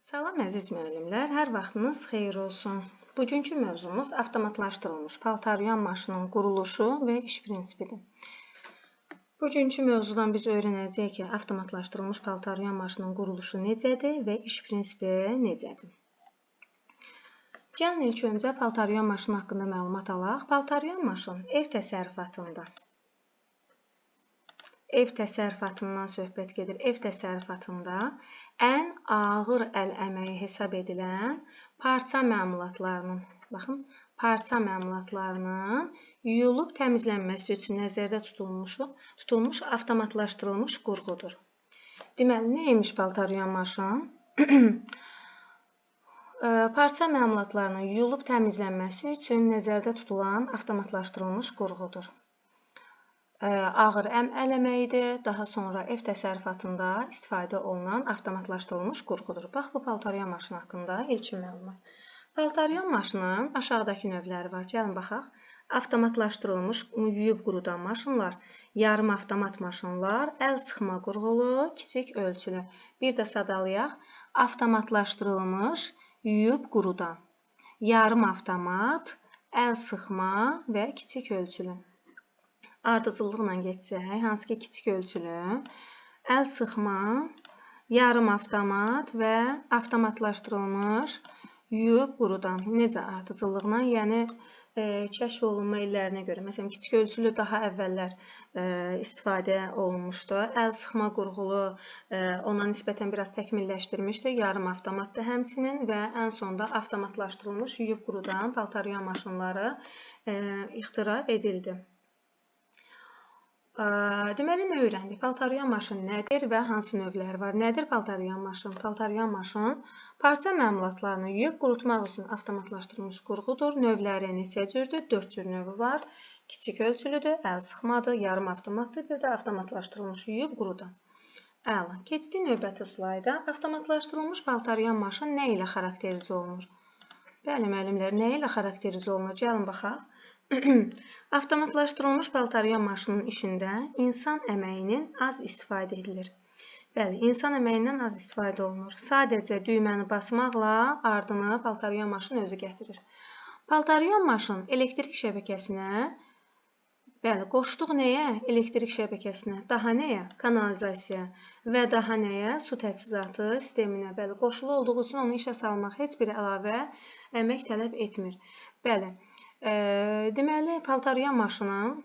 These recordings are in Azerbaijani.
Salam əziz müəllimlər, hər vaxtınız xeyir olsun. Bugünkü mövzumuz avtomatlaşdırılmış paltaryan maşının quruluşu və iş prinsipidir. Bugünkü mövzudan biz öyrənəcəyik ki, avtomatlaşdırılmış paltaryan maşının quruluşu necədir və iş prinsipi necədir. Gəlin ilk öncə paltaryan maşını haqqında məlumat alaq. Paltaryan maşın ev təsərrüfatından söhbət gedir. Ev təsərrüfatında ən ağır əl əməyi hesab edilən parça məmulatlarının yuyulub təmizlənməsi üçün nəzərdə tutulmuş avtomatlaşdırılmış qurğudur. Deməli, nə imiş paltaryan maşın? Parça məmulatlarının yuyulub təmizlənməsi üçün nəzərdə tutulan avtomatlaşdırılmış qurğudur. Ağır əl əməyidir, daha sonra ev təsərrüfatında istifadə olunan avtomatlaşdırılmış qurğudur. Bax, bu paltaryan maşını haqqında ilkin məlumat. Paltaryan maşının aşağıdakı növləri var. Gəlin baxaq. Avtomatlaşdırılmış yuyub qurudan maşınlar, yarım avtomat maşınlar, əl sıxma qurğulu, kiçik ölçülü. Bir də sadalayaq. Avtomatlaşdırılmış yuyub qurudan, yarım avtomat, əl sıxma və kiçik ölçülü. Ardıcıllıqla geçsək, hansı ki kiçik ölçülü, əl sıxma, yarım avtomat və avtomatlaşdırılmış yuyub qurudan. Necə ardıcıllıqla? Yəni kəşf olunma illərinə görə. Məsələn, kiçik ölçülü daha əvvəllər istifadə olunmuşdu. Əl sıxma qurğulu ona nisbətən biraz təkmilləşdirmişdi. Yarım avtomat da həmçinin və ən sonda avtomatlaşdırılmış yuyub qurudan paltaryan maşınları ixtira edildi. Deməli, nə öyrəndik? Paltaryan maşın nədir və hansı növləri var? Nədir paltaryan maşın? Paltaryan maşın parça məmulatlarını yuyub qurutmaq üçün avtomatlaşdırılmış qurğudur. Növləri neçə cürdür? 4 cür növü var. Kiçik ölçülüdür, əl sıxmadır, yarım avtomatdır, bir də avtomatlaşdırılmış yuyub qurudan. Əla. Keçdik növbəti slayda. Avtomatlaşdırılmış paltaryan maşın nə ilə xarakterizə olunur? Bəli, müəllimlər, nə ilə xarakterizə olunur? Gəlin baxaq. Avtomatlaşdırılmış paltaryan maşının işində insan əməyinin az istifadə edilir. Bəli, insan əməyindən az istifadə olunur. Sadəcə düyməni basmaqla ardını paltaryan maşın özü gətirir. Paltaryan maşın elektrik şəbəkəsinə, bəli, qoşduq nəyə? Elektrik şəbəkəsinə. Daha nəyə? Kanalizasiya və daha nəyə? Su təchizatı sisteminə. Bəli, qoşulu olduğu üçün onu işə salmaq heç bir əlavə əmək tələb etmir. Bəli. Deməli, paltaryan maşını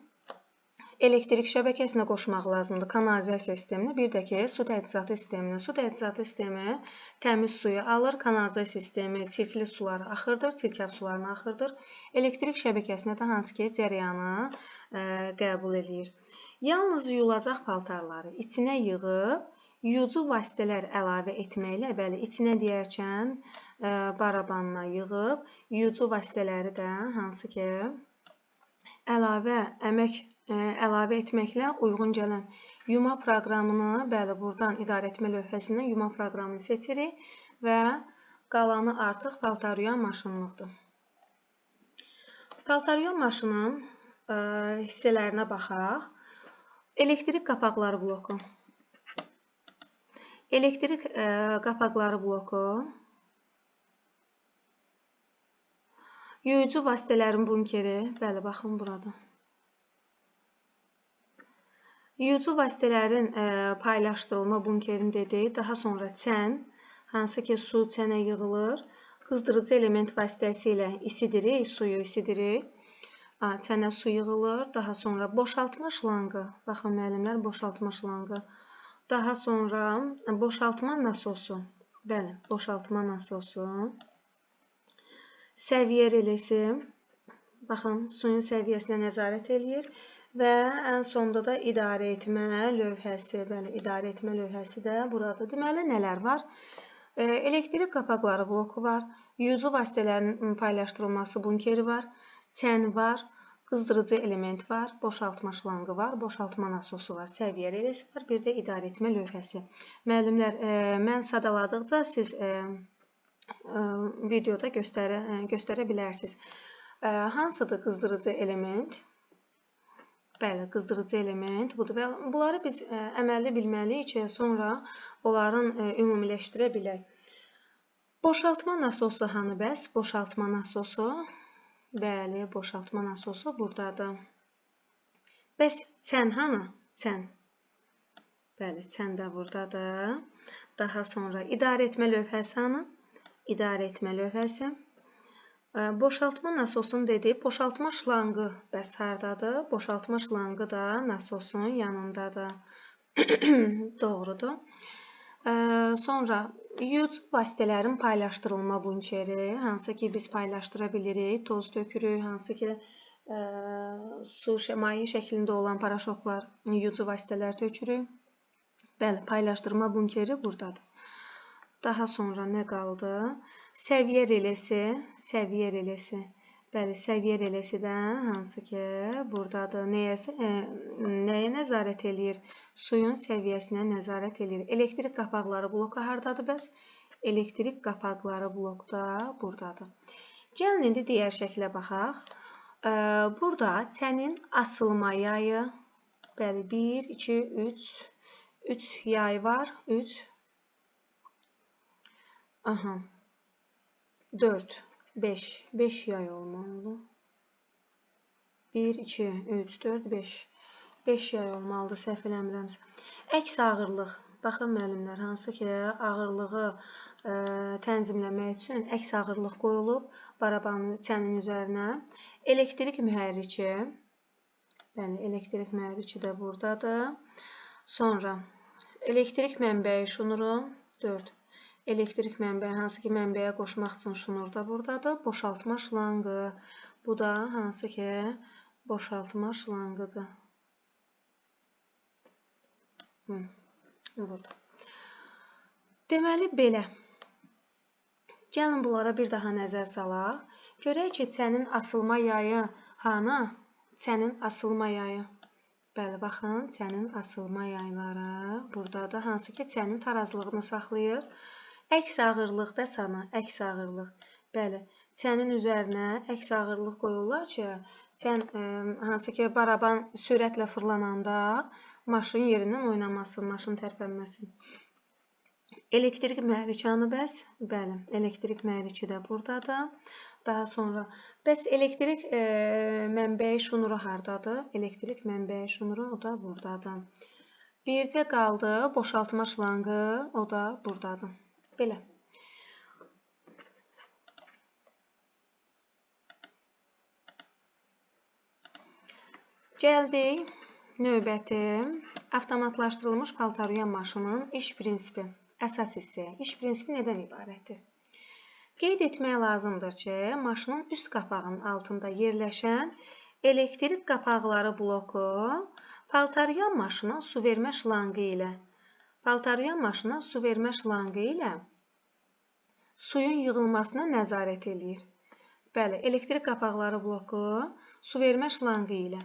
elektrik şəbəkəsinə qoşmaq lazımdır, kanalizasiya sisteminə, bir də ki, su təchizatı sisteminə. Su təchizatı sistemi təmiz suyu alır, kanalizasiya sistemi çirkli suları axırdır, çirkəf sularını axırdır. Elektrik şəbəkəsinə də hansı ki, cərəyanı qəbul edir. Yalnız yuyulacaq paltarları içinə yığıb, yuyucu vasitələr əlavə etməklə, bəli, içinə deyərkən barabanına yığıb, yuyucu vasitələri də hansı ki, əlavə etməklə uyğun gələn yuma proqramını, bəli, buradan idarəetmə lövhəsindən yuma proqramını seçirik və qalanı artıq paltaryan maşınlıqdır. Paltaryan maşının hissələrinə baxaq. Elektrik qapaqları bloku. Elektrik qapaqları bloku, yuyucu vasitələrin bunkeri, bəli, baxın burada. Yuyucu vasitələrin paylaşdırılma bunkerini dedik, daha sonra çən, hansı ki su çənə yığılır, qızdırıcı element vasitəsilə isidirik, suyu isidirik, çənə su yığılır, daha sonra boşaltma şlanqı, baxın müəllimlər, boşaltma şlanqı. Daha sonra boşaltma nasosu, bəli, boşaltma nasosu, səviyyə relisi, baxın, suyun səviyyəsinə nəzarət eləyir və ən sonda da idarəetmə lövhəsi, bəli, idarəetmə lövhəsi də burada. Deməli, nələr var? Elektrik qapaqları bloku var, yuyucu vasitələrin paylaşdırılması bunkeri var, çən var, qızdırıcı element var, boşaltma şlanqı var, boşaltma nasosu var, səviyyə relisi var, bir də idarəetmə lövhəsi. Müəllimlər, mən sadaladıqca siz videoda göstərə bilərsiniz. Hansıdır qızdırıcı element? Bəli, qızdırıcı element budur. Bunları biz əməlli bilməliyik ki, sonra onların ümumiləşdirə bilək. Boşaltma nasosu hanı bəs? Boşaltma nasosu. Bəli, boşaltma nasosu buradadır. Bəs çən hanı? Çən. Bəli, çən də buradadır. Daha sonra idarə etmə lövhəsi hanı? İdarə etmə lövhəsi. Boşaltma nasosunu dedik. Boşaltma şlanqı bəs hardadır? Boşaltma şlanqı da nasosun yanındadır. Doğrudur. Sonra yutucu vasitələrin paylaşdırılma bunkeri, hansı ki biz paylaşdıra bilirik, toz tökürük, hansı ki su maye şəklində olan paraşoklar, yutucu vasitələr tökürük. Bəli, paylaşdırma bunkeri buradadır. Daha sonra nə qaldı? Səviyyə reləsi, səviyyə reləsi. Bəli, səviyyə reləsi də hansı ki buradadır. Nəyə nəzarət eləyir? Suyun səviyyəsinə nəzarət eləyir. Elektrik qapaqları bloku hardadır bəs? Elektrik qapaqları blokda buradadır. Gəlin indi digər şəklə baxaq. Burada çənin asılma yayı, bəli 1, 2, 3 yay var. 4, 5 yay olmalıdır. 1, 2, 3, 4, 5. 5 yay olmalıdır, səhv eləmirəmsə. Əks ağırlıq. Baxın müəllimlər, hansı ki ağırlığı tənzimləmək üçün əks ağırlıq qoyulub barabanın çənin üzərinə. Elektrik mühərriki. Yəni elektrik mühərriki də buradadır. Sonra elektrik mənbəyi şnuru 4. Elektrik mənbəyi, hansı ki mənbəyə qoşmaq üçün şnur da buradadır. Boşaltma şlanqı. Bu da hansı ki boşaltma şlanqıdır. Burada. Deməli belə. Gəlin bunlara bir daha nəzər salaq. Görək ki, çənin asılma yayı hanı? Çənin asılma yayı. Bəli, baxın, çənin asılma yayları buradadır. Hansı ki çənin tarazlığını saxlayır. Əks ağırlıq bəs hanı? Əks ağırlıq. Bəli, çənin üzərinə əks ağırlıq qoyurlar ki, çən hansı ki baraban sürətlə fırlananda maşın yerindən oynamasın, maşın tərpənməsin. Elektrik mühərriki hanı bəs? Bəli, elektrik mühərriki də buradadır. Daha sonra, bəs elektrik mənbəyi şnuru hardadır? Elektrik mənbəyi şnuru o da buradadır. Bircə qaldı boşaltma şlanqı, o da buradadır. Belə. Gəldik növbəti avtomatlaşdırılmış paltaryuyan maşının iş prinsipi. Əsas hissəyə. İş prinsipi nədən ibarətdir? Qeyd etmək lazımdır ki, maşının üst qapağının altında yerləşən elektrik qapaqları bloku paltaryuyan maşına su vermə şlanqı ilə suyun yığılmasına nəzarət eləyir. Bəli, elektrik qapaqları bloku su vermə şlanqı ilə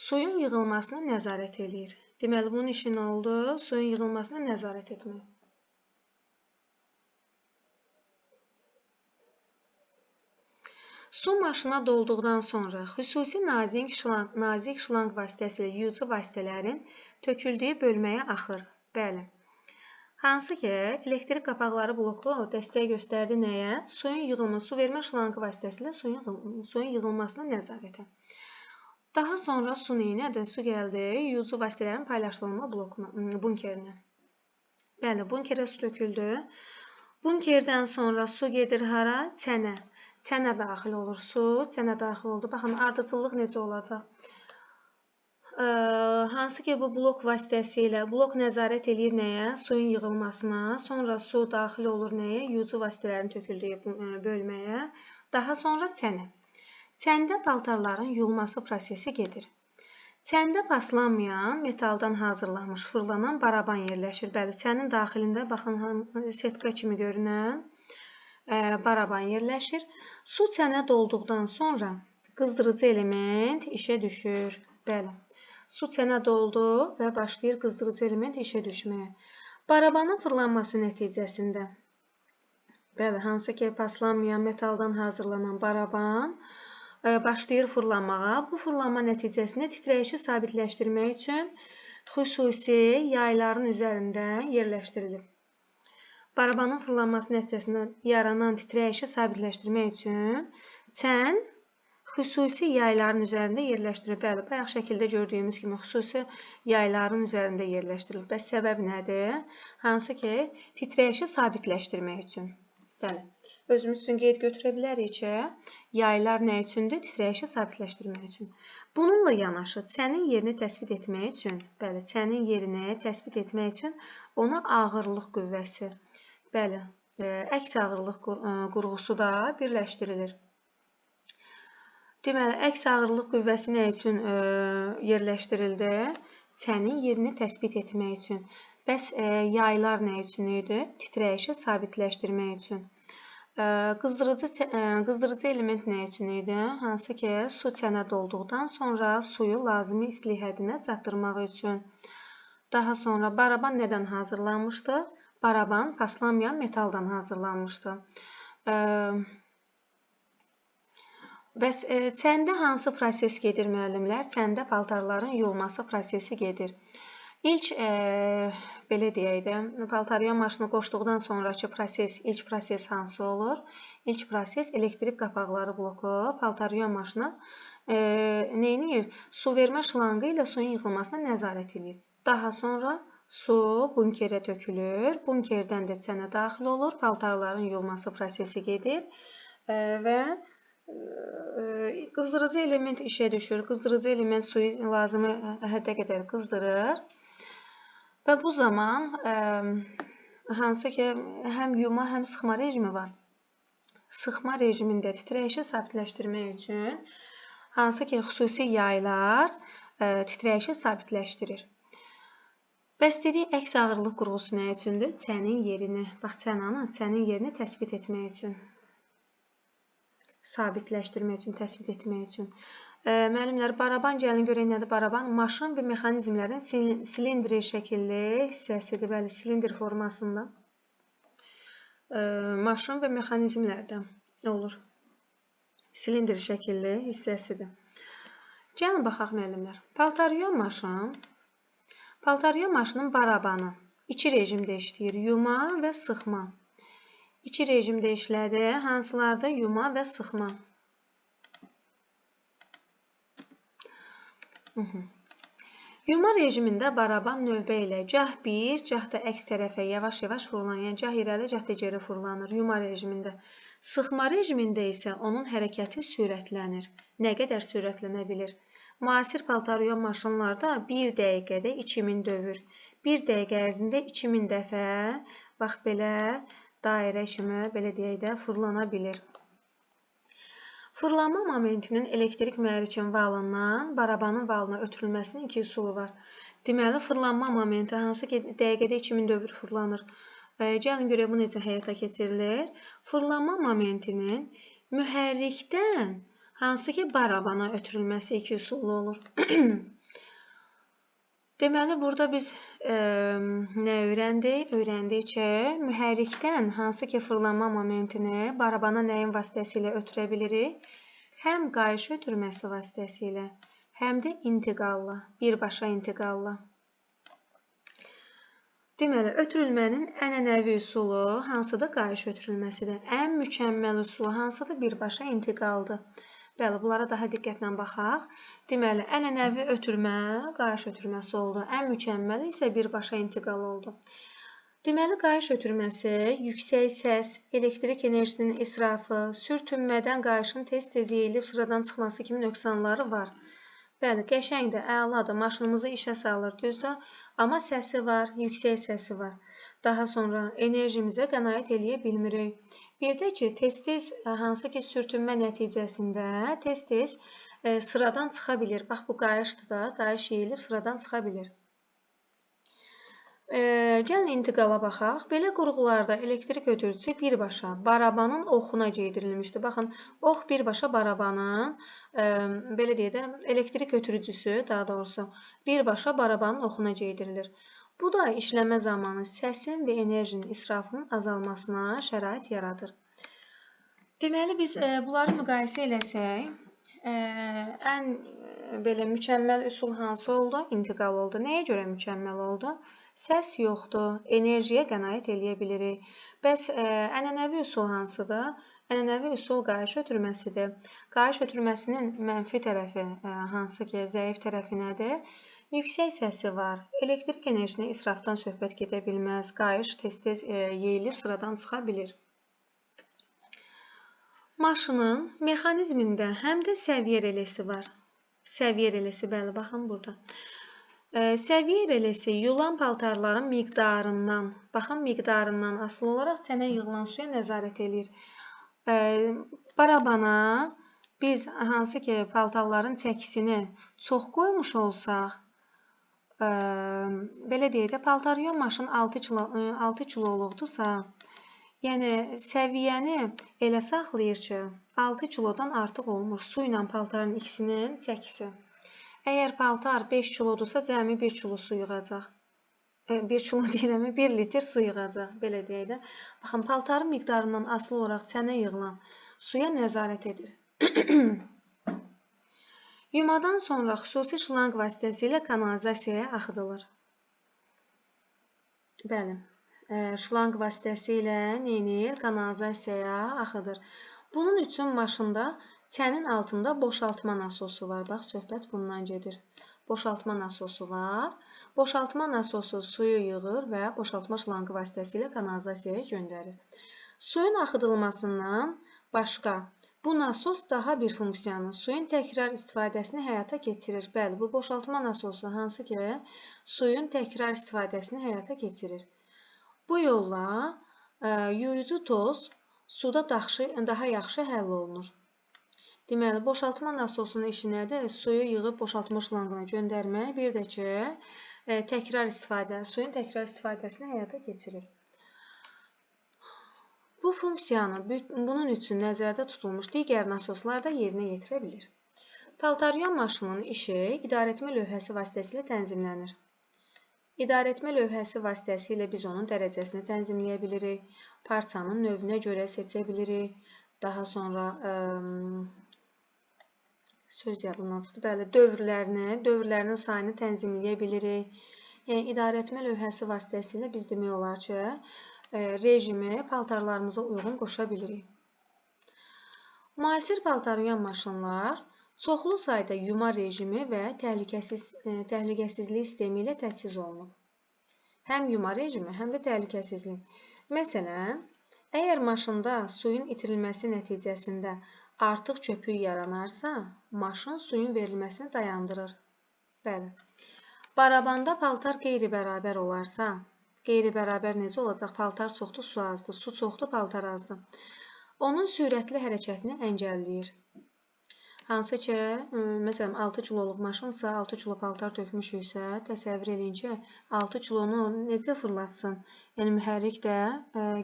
suyun yığılmasına nəzarət eləyir. Deməli, bunun işi nə oldu? Suyun yığılmasına nəzarət etmək. Su maşına dolduqdan sonra xüsusi nazik şlanq vasitəsilə yutucu vasitələrin töküldüyü bölməyə axır. Bəli. Hansı ki, elektrik qapaqları bloku dəstək göstərdi nəyə? Suyun yığılması, su vermə şlanqı vasitəsilə suyun yığılmasına nəzarətə. Daha sonra su neynədir? Su gəldi yutucu vasitələrin paylaşdırılma bunkerinə. Bəli, bunkerə su töküldü. Bunkerdən sonra su gedir hara? Çənə. Çənə daxil olur su. Çənə daxil oldu. Baxın, ardıcıllıq necə olacaq? Hansı ki, bu blok vasitəsilə blok nəzarət eləyir nəyə? Suyun yığılmasına. Sonra su daxil olur nəyə? Yutucu vasitələrin töküldüyü bölməyə. Daha sonra çənə. Çəndə paltarların yuyulması prosesi gedir. Çəndə paslanmayan, metaldan hazırlanmış fırlanan baraban yerləşir. Bəli, çənin daxilində, baxın, setka kimi görünən baraban yerləşir. Su çənə dolduqdan sonra qızdırıcı element işə düşür. Bəli, su çənə doldu və başlayır qızdırıcı element işə düşməyə. Barabanın fırlanması nəticəsində, bəli, hansı ki, paslanmayan, metaldan hazırlanan baraban başlayır fırlanmağa. Bu fırlanma nəticəsində titrəyişi sabitləşdirmək üçün xüsusi yayların üzərində yerləşdirilib. Barabanın fırlanması nəticəsində yaranan titrəyişi sabitləşdirmək üçün çən xüsusi yayların üzərində yerləşdirilir. Bəli, bayaq şəkildə gördüyümüz kimi xüsusi yayların üzərində yerləşdirilir. Bəs səbəb nədir? Hansı ki, titrəyişi sabitləşdirmək üçün. Bəli, özümüz üçün qeyd götürə bilərik ki, yaylar nə üçündür? Titrəyişi sabitləşdirmək üçün. Bununla yanaşı, çənin yerini təsbit etmək üçün, bəli, çənin yerini təsbit etmək üçün ona ağırlıq qüvvəsi, bəli, əks ağırlıq qurğusu da birləşdirilir. Deməli, əks ağırlıq qüvvəsi nə üçün yerləşdirildi? Çənin yerini təsbit etmək üçün. Bəs yaylar nə üçün idi? Titrəyişi sabitləşdirmək üçün. Qızdırıcı element nə üçün idi? Hansı ki, su çənə dolduqdan sonra suyu lazımi istilik həddinə çatdırmaq üçün. Daha sonra baraban nədən hazırlanmışdı? Baraban paslanmayan metaldan hazırlanmışdı. Bəs çəndə hansı proses gedir müəllimlər? Çəndə paltarların yuyulması prosesi gedir. İlk, belə deyək də, paltaryon maşını qoşduqdan sonraki proses, ilk proses hansı olur? İlk proses elektrik qapaqları bloku, paltaryon maşını neyniyir? Su vermə şlanqı ilə suyun yığılmasına nəzarət edir. Daha sonra su bunkerə tökülür, bunkerdən də çənə daxil olur, paltarların yuyulması prosesi gedir və qızdırıcı element işə düşür. Qızdırıcı element suyu lazımi həddə qədər qızdırır. Və bu zaman hansı ki, həm yuma, həm sıxma rejimi var. Sıxma rejimində titrəyişi sabitləşdirmək üçün hansı ki, xüsusi yaylar titrəyişi sabitləşdirir. Bəs dedik, əks ağırlıq qurğusu nə üçündür? Çənin yerini, bax çənin yerini təsbit etmək üçün. Sabitləşdirmək üçün, təsbit etmək üçün. Müəllimlər, baraban gəlin görək nədir? Baraban maşın və mexanizmlərin silindri şəkilli hissəsidir. Bəli, silindr formasında. Maşın və mexanizmlərdə olur. Silindr şəkilli hissəsidir. Gəlin baxaq müəllimlər. Paltaryon maşının barabanı iki rejimdə işləyir. Yuma və sıxma. İki rejimdə işlədi. Hansılarda? Yuma və sıxma. Yuma rejimində baraban növbə ilə gah bir, gah da əks tərəfə yavaş-yavaş fırlanır. Yəni, gah irəli, gah da geri fırlanır yuma rejimində. Sıxma rejimində isə onun hərəkəti sürətlənir. Nə qədər sürətlənə bilir? Müasir paltaryon maşınlarda 1 dəqiqədə 2000 dövr. 1 dəqiqə ərzində 2000 dəfə, bax belə dairə kimi, belə deyək də, fırlana bilir. Fırlanma momentinin elektrik mühərrikin valından barabanın valına ötürülməsinin iki üsulu var. Deməli, fırlanma momenti hansı ki, dəqiqədə 2000 dövr fırlanır. Gəlin görək bu necə həyata keçirilir. Fırlanma momentinin mühərrikdən hansı ki, barabana ötürülməsi iki üsulu olur. Deməli, burada biz nə öyrəndik? Öyrəndik ki, mühərrikdən hansı ki, fırlanma momentini barabana nəyin vasitəsilə ötürə bilirik? Həm qayış ötürməsi vasitəsilə, həm də intiqalla, birbaşa intiqalla. Deməli, ötürülmənin ənənəvi üsulu hansıdır? Qayış ötürülməsidir. Ən mükəmməl üsulu hansıdır? Birbaşa intiqaldır. Bəli, bunlara daha diqqətlə baxaq. Deməli, ənənəvi ötürmə qayış ötürməsi oldu. Ən mükəmməli isə birbaşa intiqal oldu. Deməli, qayış ötürməsi yüksək səs, elektrik enerjisinin israfı, sürtünmədən qayışın tez-tez yeyilib sıradan çıxması kimi nöqsanları var. Bəli, qəşəngdir, əladır, maşınımızı işə salır, düzdür? Amma səsi var, yüksək səsi var. Daha sonra enerjimizə qənaət eləyə bilmirik. Bir də ki, tez-tez hansı ki, sürtünmə nəticəsində tez-tez sıradan çıxa bilir. Bax, bu qayışdır da, qayış yeyilib sıradan çıxa bilir. Gəlin intiqala baxaq. Belə qurğularda elektrik ötürücüsü birbaşa barabanın oxuna geydirilmişdir. Baxın, ox birbaşa barabanın, belə deyək də, elektrik ötürücüsü, daha doğrusu, birbaşa barabanın oxuna geydirilir. Bu da işləmə zamanı səsin və enerjinin israfının azalmasına şərait yaradır. Deməli, biz bunları müqayisə eləsək, Ən belə mükəmməl üsul hansı oldu? İntiqal oldu. Nəyə görə mükəmməl oldu? Səs yoxdur, enerjiyə qənaət eləyə bilirik. Bəs ənənəvi üsul hansıdır? Ənənəvi üsul qayış ötürməsidir. Qayış ötürməsinin mənfi tərəfi hansı ki, zəif tərəfi nədir? Yüksək səsi var. Elektrik enerjisinə israfdan söhbət gedə bilməz. Qayış tez-tez yeyilib sıradan çıxa bilir. Maşının mexanizmində həm də səviyyə reləsi var. Səviyyə reləsi, bəli, baxın burada. Səviyyə reləsi yulan paltarların miqdarından, baxın miqdarından asılı olaraq çənə yığılan suya nəzarət edir. Barabana biz hansı ki paltarların çəkisini çox qoymuş olsaq, belə deyək də, paltar yuyan maşın 6 kiloluqdursa, yəni səviyyəni elə saxlayır ki, 6 kilodan artıq olmur su ilə paltarın ikisinin çəkisi. Əgər paltar 5 kilodursa, cəmi 1 kilo su yığacaq. 1 kilo deyirəm, 1 litr su yığacaq, belə deyək də. Baxın, paltarın miqdarından asılı olaraq çənə yığılan suya nəzarət edir. Yumadan sonra xüsusi şlanq vasitəsilə kanalizasiyaya axıdılır. Bəli. Şlanq vasitəsilə kanalizasiyaya axıdır. Bunun üçün maşında çənin altında boşaltma nasosu var. Bax, söhbət bundan gedir. Boşaltma nasosu var. Boşaltma nasosu suyu yığır və boşaltma şlanqı vasitəsilə kanalizasiyaya göndərir. Suyun axıdılmasından başqa bu nasos daha bir funksiyanı, suyun təkrar istifadəsini həyata keçirir. Bəli, bu boşaltma nasosu hansı ki, suyun təkrar istifadəsini həyata keçirir. Bu yolla yuyucu toz suda daha yaxşı həll olunur. Deməli, boşaltma nasosunun işi nədir? Suyu yığıb boşaltma şlanqına göndərmək, bir də ki, suyun təkrar istifadəsini həyata keçirir. Bu funksiyanı bunun üçün nəzərdə tutulmuş digər nasoslar da yerinə yetirə bilir. Paltaryuyan maşının işi idarəetmə lövhəsi vasitəsilə tənzimlənir. İdarəetmə lövhəsi vasitəsilə biz onun dərəcəsini tənzimləyə bilirik, parçanın növünə görə seçə bilirik, daha sonra dövrlərinin sayını tənzimləyə bilirik. Yəni, idarəetmə lövhəsi vasitəsilə biz demək olar ki, rejimi paltarlarımıza uyğun qoşa bilirik. Müasir paltaryuyan maşınlar çoxlu sayda yuma rejimi və təhlükəsizlik sistemi ilə təchiz olunub. Həm yuma rejimi, həm də təhlükəsizlik. Məsələn, əgər maşında suyun itirilməsi nəticəsində artıq köpük yaranarsa, maşın suyun verilməsini dayandırır. Bəli. Barabanda paltar qeyri-bərabər olarsa, qeyri-bərabər necə olacaq? Paltar çoxdur, su azdır, su çoxdur, paltar azdır. Onun sürətli hərəkətini əngəlləyir. Hansı ki, məsələn, 6 kiloluq maşınsa, 6 kilo paltar tökmüşüksə, təsəvvür edin ki, 6 kilonu necə fırlatsın? Yəni, mühərrik də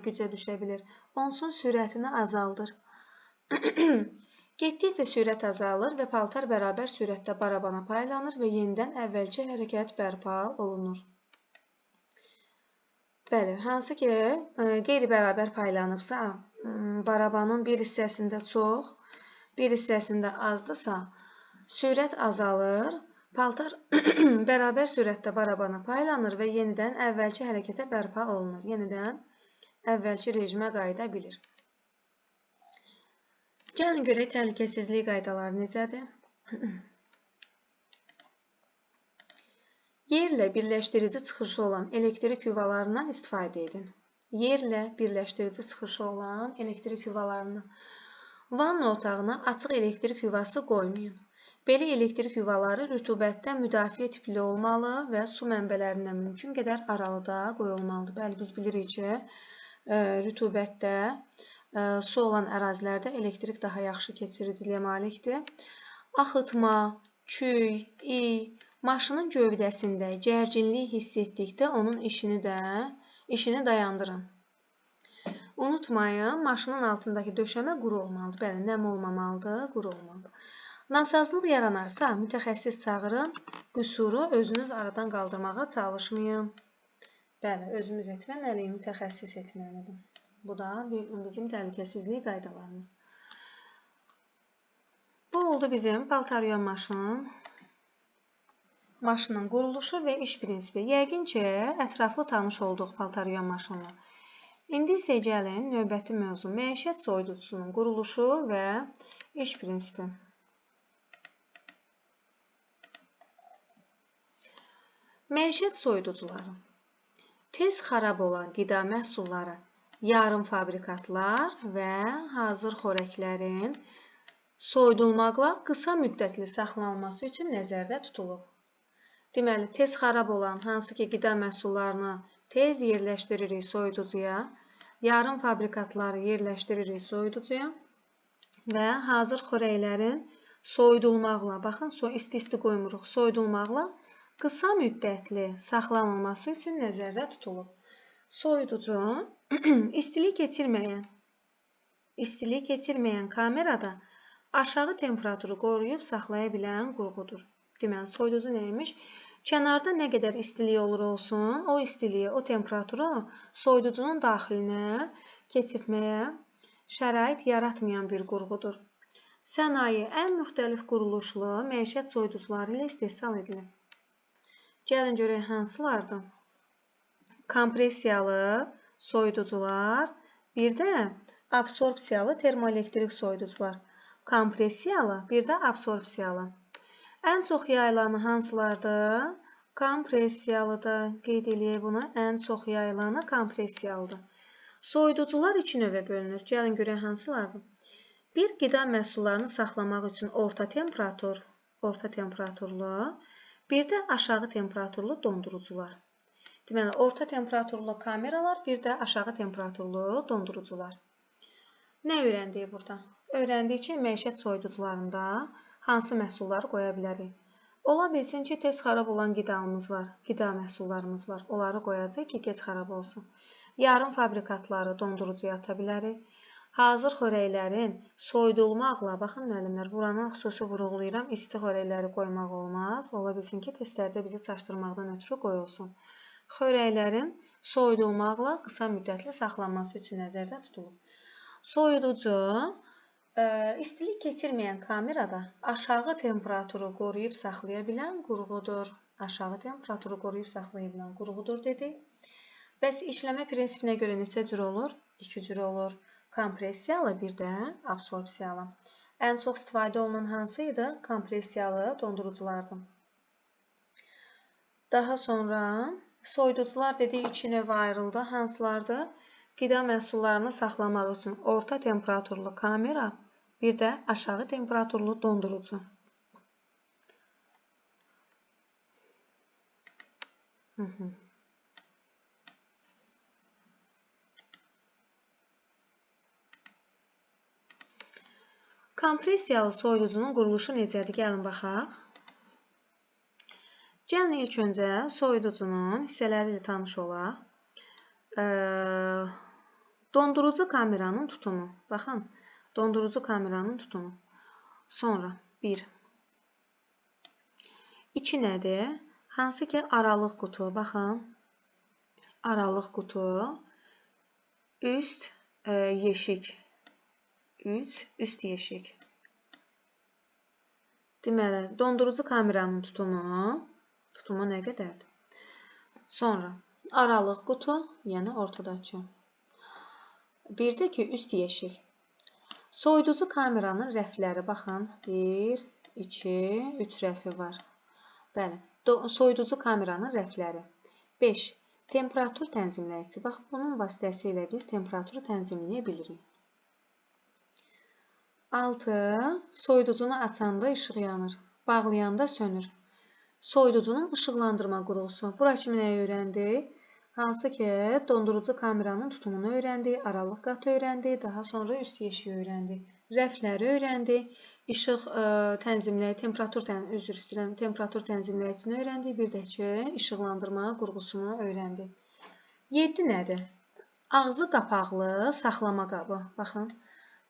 gücə düşə bilir. Onsuz sürətini azaldır. Getdikcə sürət azalır və paltar bərabər sürətdə barabana paylanır və yenidən əvvəlki hərəkət bərpa olunur. Bəli, hansı ki, qeyri-bərabər paylanıbsa, barabanın bir hissəsində çox, bir hissəsində azdırsa, sürət azalır, paltar bərabər sürətdə barabana paylanır və yenidən əvvəlki hərəkətə bərpa olunur. Yenidən əvvəlki rejimə qayıda bilir. Gəlin görək təhlükəsizlik qaydaları necədir? Yerlə birləşdirici çıxışı olan elektrik yuvalarından istifadə edin. Yerlə birləşdirici çıxışı olan elektrik yuvalarından. Vanna otağına açıq elektrik yuvası qoymayın. Belə elektrik yuvaları rütubətdən müdafiə tipli olmalı və su mənbələrindən mümkün qədər aralıda qoyulmalıdır. Bəli, biz bilirik ki, rütubətdə su olan ərazilərdə elektrik daha yaxşı keçiriciliyə malikdir. Axıtma, küy, iy, maşının gövdəsində gərginlik hiss etdikdə onun işini dayandırın. Unutmayın, maşının altındakı döşəmə quru olmalıdır. Bəli, nəm olmamalıdır, quru olmalıdır. Nasazlıq yaranarsa, mütəxəssis çağırın, qüsuru özünüz aradan qaldırmağa çalışmayın. Bəli, özümüz etməməliyik, mütəxəssis etməlidir. Bu da bizim təhlükəsizlik qaydalarımız. Bu oldu bizim paltaryon maşının quruluşu və iş prinsipi. Yəqin ki, ətraflı tanış olduq paltaryon maşınla. İndi isə gəlin növbəti mövzu məişət soyuducusunun quruluşu və iş prinsipi. Məişət soyuducuları. Tez xarab olan qida məhsulları, yarım fabrikatlar və hazır xörəklərin soyudulmaqla qısa müddətli saxlanılması üçün nəzərdə tutulub. Deməli, tez xarab olan hansı ki qida məhsullarını tez yerləşdiririk soyuducuya, yarım fabrikatları yerləşdiririk soyuducuya və hazır xörəklərin soyudulmaqla, baxın, isti-isti qoymuruq, soyudulmaqla qısa müddətli saxlanılması üçün nəzərdə tutulub. Soyuducu istilik keçirməyən kamerada aşağı temperaturu qoruyub saxlaya bilən qurğudur. Deməli, soyuducu neymiş? Kənarda nə qədər istilik olur olsun, o istiliyi, o temperaturu soyuducunun daxilinə keçirtməyə şərait yaratmayan bir qurğudur. Sənaye ən müxtəlif quruluşlu məişət soyuducuları ilə istehsal edilir. Gəlin görək hansılardır? Kompressiyalı soyuducular, bir də absorpsiyalı termoelektrik soyuducular. Kompressiyalı, bir də absorpsiyalı. Ən çox yayılanı hansılardır? Kompressiyalıdır. Qeyd eləyək bunu. Ən çox yayılanı kompressiyalıdır. Soyuducular iki növə bölünür. Gəlin görək hansılardır? Bir, qida məhsullarını saxlamaq üçün orta temperaturlu, bir də aşağı temperaturlu dondurucular. Deməli, orta temperaturlu kameralar, bir də aşağı temperaturlu dondurucular. Nə öyrəndik burada? Öyrəndik ki, məişət soyuducularında hansı məhsulları qoya bilərik? Ola bilsin ki, tez xarab olan qida məhsullarımız var. Onları qoyacaq ki, gec xarab olsun. Yarım fabrikatları dondurucuya ata bilərik. Hazır xörəklərin soyudulmaqla, baxın müəllimlər, buranın xüsusi vurğulayıram, isti xörəkləri qoymaq olmaz. Ola bilsin ki, testlərdə bizi çaşdırmaqdan ötürü qoyulsun. Xörəklərin soyudulmaqla qısa müddətli saxlanması üçün nəzərdə tutulub. Soyuducu istilik keçirməyən kamerada aşağı temperaturu qoruyub saxlaya bilən qurğudur. Aşağı temperaturu qoruyub saxlaya bilən qurğudur dedik. Bəs işləmə prinsipinə görə neçə cür olur? İki cür olur. Kompressiyalı, bir də absorpsiyalı. Ən çox istifadə olunan hansı idi? Kompressiyalı donduruculardır. Daha sonra soyuducular dedik iki növə ayrıldı. Hansılardır? Qida məhsullarını saxlamaq üçün orta temperaturlu kamera, bir də aşağı temperaturlu dondurucu. Kompressiyalı soyuducunun quruluşu necədir? Gəlin baxaq. Gəlin ilk öncə soyuducunun hissələri ilə tanış olaq. Dondurucu kameranın tutumu. Baxın, dondurucu kameranın tutumu. Sonra 1. 2 nədir? Hansı ki aralıq qutu. Baxın, aralıq qutu. Üst yeşik. 3. Üst yeşik. Deməli, dondurucu kameranın tutumu nə qədərdir? Sonra aralıq qutu, yəni ortadakı. Bir də ki, üst yeşik. Soyuducu kameranın rəfləri, baxın, 1, 2, 3 rəfi var. Bəli, soyuducu kameranın rəfləri. 5. Temperatur tənzimləyici. Bax, bunun vasitəsilə biz temperaturu tənzimləyə bilirik. 6. Soyuducunu açanda işıq yanır, bağlayanda sönür. Soyuducunun işıqlandırma qurğusu. Bura kimi nəyi öyrəndik? Hansı ki, dondurucu kameranın tutumunu öyrəndik, aralıq qatı öyrəndik, daha sonra üst yeşiyi öyrəndik. Rəfləri öyrəndik, işıq tənzimləyici, temperatur tənzimləyicisini öyrəndik, bir də ki, işıqlandırma qurğusunu öyrəndik. 7 nədir? Ağzı qapaqlı saxlama qabı. Baxın,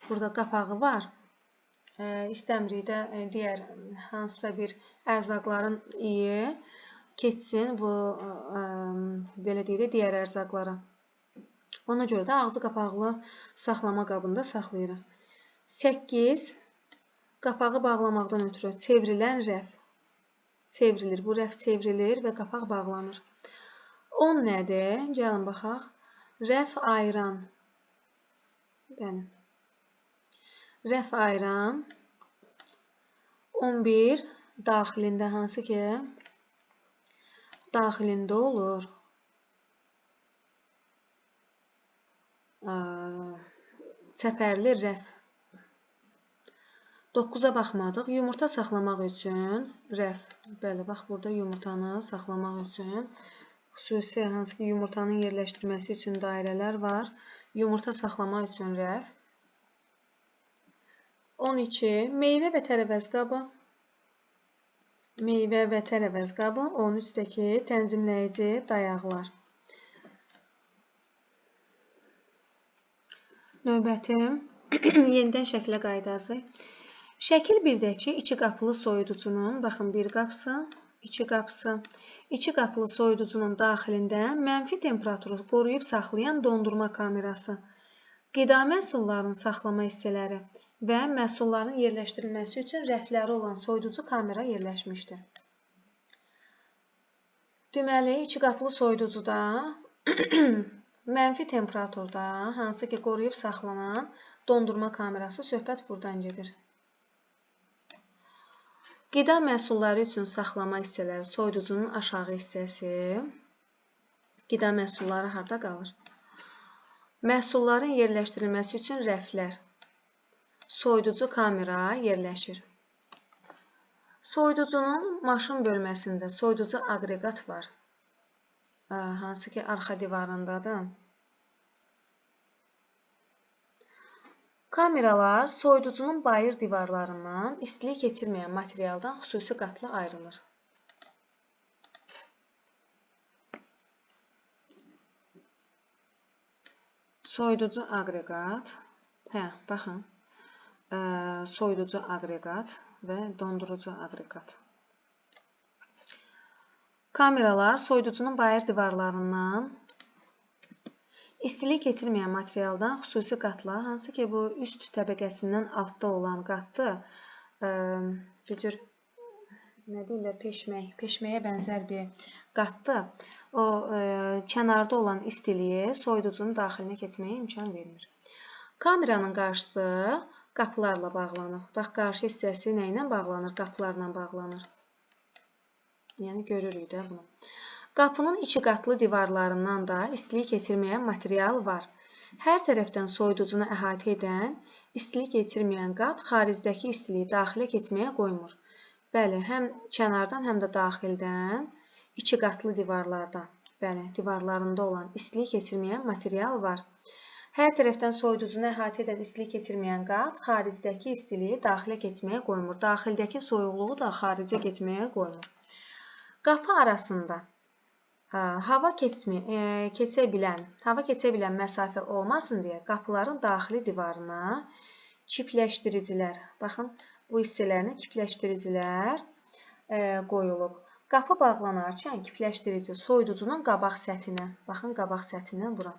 burada qapağı var. İstəmirik də digər hansısa bir ərzaqların iyi keçsin bu belə deyək də digər ərzaqlara. Ona görə də ağzı qapaqlı saxlama qabında saxlayırıq. 8. qapağı bağlamaqdan ötürü çevrilən rəf çevrilir. Bu rəf çevrilir və qapaq bağlanır. 10 nədir? Gəlin baxaq. Rəf ayıran. Bəli. Rəf ayıran 11 daxilində, hansı ki daxilində olur. Çəpərli rəf. 9-a baxmadıq. Yumurta saxlamaq üçün rəf. Bəli, bax burada yumurtanı saxlamaq üçün xüsusi, hansı ki yumurtanın yerləşdirməsi üçün dairələr var. Yumurta saxlamaq üçün rəf. 12. Meyvə və tərəvəz qabı. Meyvə və tərəvəz qabı. 13-dəki tənzimləyici dayaqlar. Növbəti yenidən şəklə qayıdacaq. Şəkil 1-dəki 2 qapılı soyuducunun, baxın, bir qapısı, 2 qapısı, 2 qapılı soyuducunun daxilində mənfi temperaturu qoruyub saxlayan dondurma kamerası, qida məhsullarının saxlama hissələri və məhsulların yerləşdirilməsi üçün rəfləri olan soyuducu kamera yerləşmişdir. Deməli, 2 qapılı soyuducuda mənfi temperaturda, hansı ki qoruyub saxlanan dondurma kamerası, söhbət buradan gedir. Qida məhsulları üçün saxlama hissələri, soyuducunun aşağı hissəsi. Qida məhsulları harada qalır? Məhsulların yerləşdirilməsi üçün rəflər, soyuducu kamera yerləşir. Soyuducunun maşın bölməsində soyuducu aqreqat var, hansı ki arxa divarındadır. Kameralar soyuducunun bayır divarlarından istilik keçirməyən materialdan xüsusi qatla ayrılır. Soyuducu aqreqat, baxın, soyuducu aqreqat və dondurucu aqreqat. Kameralar soyuducunun bayır divarlarından istilik keçirməyən materialdan xüsusi qatla, hansı ki bu üst təbəqəsindən altda olan qatdır, bir cür, nə deyirlər, peşməyə bənzər bir qatdır. O, kənarda olan istiliyi soyuducunun daxilinə keçməyə imkan vermir. Kameranın qarşısı qapılarla bağlanır. Bax, qarşı hissəsi nə ilə bağlanır? Qapılarla bağlanır. Yəni, görürük də bunu. Qapının 2 qatlı divarlarından da istilik keçirməyən material var. Hər tərəfdən soyuducunu əhatə edən istilik keçirməyən qat xaricdəki istiliyi daxilə keçməyə qoymur. Bəli, həm kənardan, həm də daxildən 2 qatlı divarlardan, bəli, divarlarında olan istilik keçirməyən material var. Hər tərəfdən soyuducunu əhatə edən istilik keçirməyən qat xaricdəki istiliyi daxilə keçməyə qoymur. Daxildəki soyuqluğu da xaricə getməyə qoymur. Qapı arasında hava keçə bilən məsafə olmasın deyə qapıların daxili divarına kipləşdiricilər, baxın, bu hissələrinə kipləşdiricilər qoyulub. Qapı bağlanarkən kipləşdirici soyuducunun qabaq səthinə, baxın, qabaq səthinə bura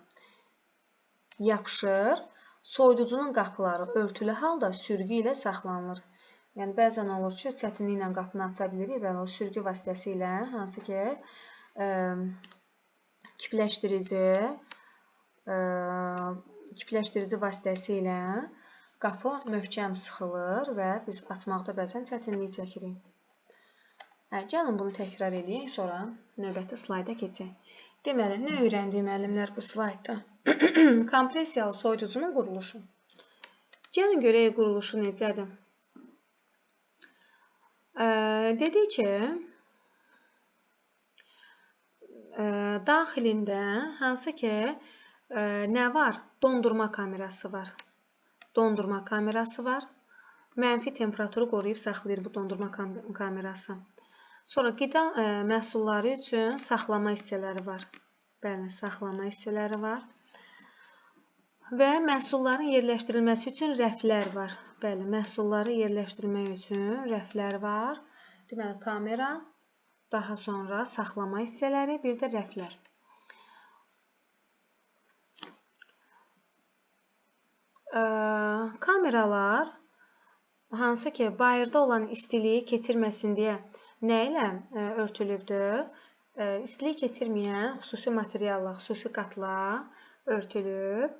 yapışır. Soyuducunun qapıları örtülü halda sürgü ilə saxlanılır. Yəni, bəzən olur ki, çətinliklə qapını aça bilirik, bəli, o sürgü vasitəsilə, hansı ki, kipləşdirici vasitəsilə qapı möhkəm sıxılır və biz açmaqda bəzən çətinlik çəkirik. Gəlin bunu təkrar edək, sonra növbəti slayda keçək. Deməli, nə öyrəndik müəllimlər bu slaydda? Kompressiyalı soyuducunun quruluşu. Gəlin görək quruluşu necədir. Dedik ki, daxilində hansı ki nə var? Dondurma kamerası var. Dondurma kamerası var. Mənfi temperaturu qoruyub saxlayır bu dondurma kamerası. Sonra qida məhsulları üçün saxlama hissələri var. Bəli, saxlama hissələri var. Və məhsulların yerləşdirilməsi üçün rəflər var. Bəli, məhsulları yerləşdirmək üçün rəflər var. Deməli, kamera, daha sonra saxlama hissələri, bir də rəflər. Kameralar hansı ki bayırda olan istiliyi keçirməsin deyə nə ilə örtülübdür? İstiliyi keçirməyən xüsusi materialla, xüsusi qatla örtülüb.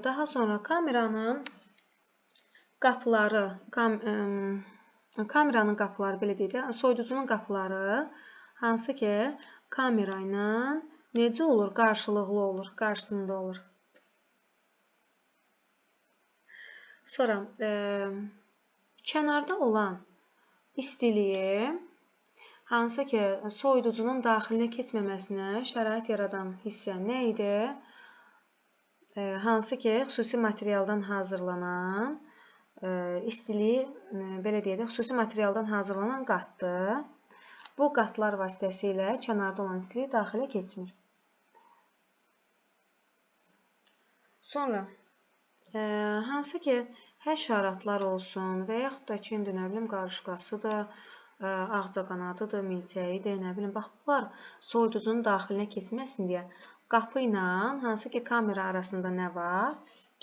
Daha sonra kameranın qapıları, belə deyək də, soyuducunun qapıları hansı ki kamera ilə necə olur? Qarşılıqlı olur, qarşısında olur. Sonra kənarda olan istiliyi hansı ki soyuducunun daxilinə keçməməsinə şərait yaradan hissə nə idi? Hansı ki xüsusi materialdan hazırlanan istiliyi, belə deyək də, xüsusi materialdan hazırlanan qatdır. Bu qatlar vasitəsilə kənarda olan istiliyi daxilə keçmir. Sonra hansı ki həşaratlar olsun və yaxud da ki, nə bilim, qarışqasıdır, ağcaqanadıdır, milçəyidir, nə bilim, bax, bunlar soyuducunun daxilinə keçməsin deyə qapı ilə hansı ki kamera arasında nə var?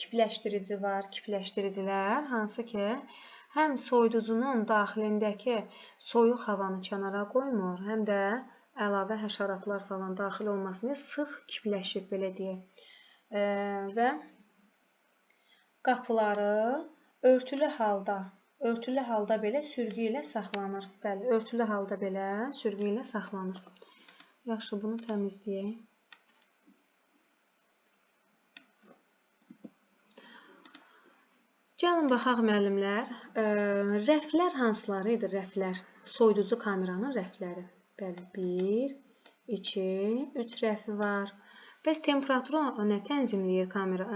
Kipləşdirici var. Kipləşdiricilər hansı ki həm soyuducunun daxilindəki soyuq havanı kənara qoymur, həm də əlavə həşaratlar falan daxil olmasın deyə sıx kipləşib, belə deyək. Və qapıları örtülü halda belə sürgü ilə saxlanır. Bəli, örtülü halda belə sürgü ilə saxlanır. Yaxşı, bunu təmizləyək. Gəlin baxaq müəllimlər. Rəflər hansıları idi? Rəflər. Soyuducu kameranın rəfləri. Bəli, 1, 2, 3 rəfi var. Bəs temperaturu nə tənzimləyir kamera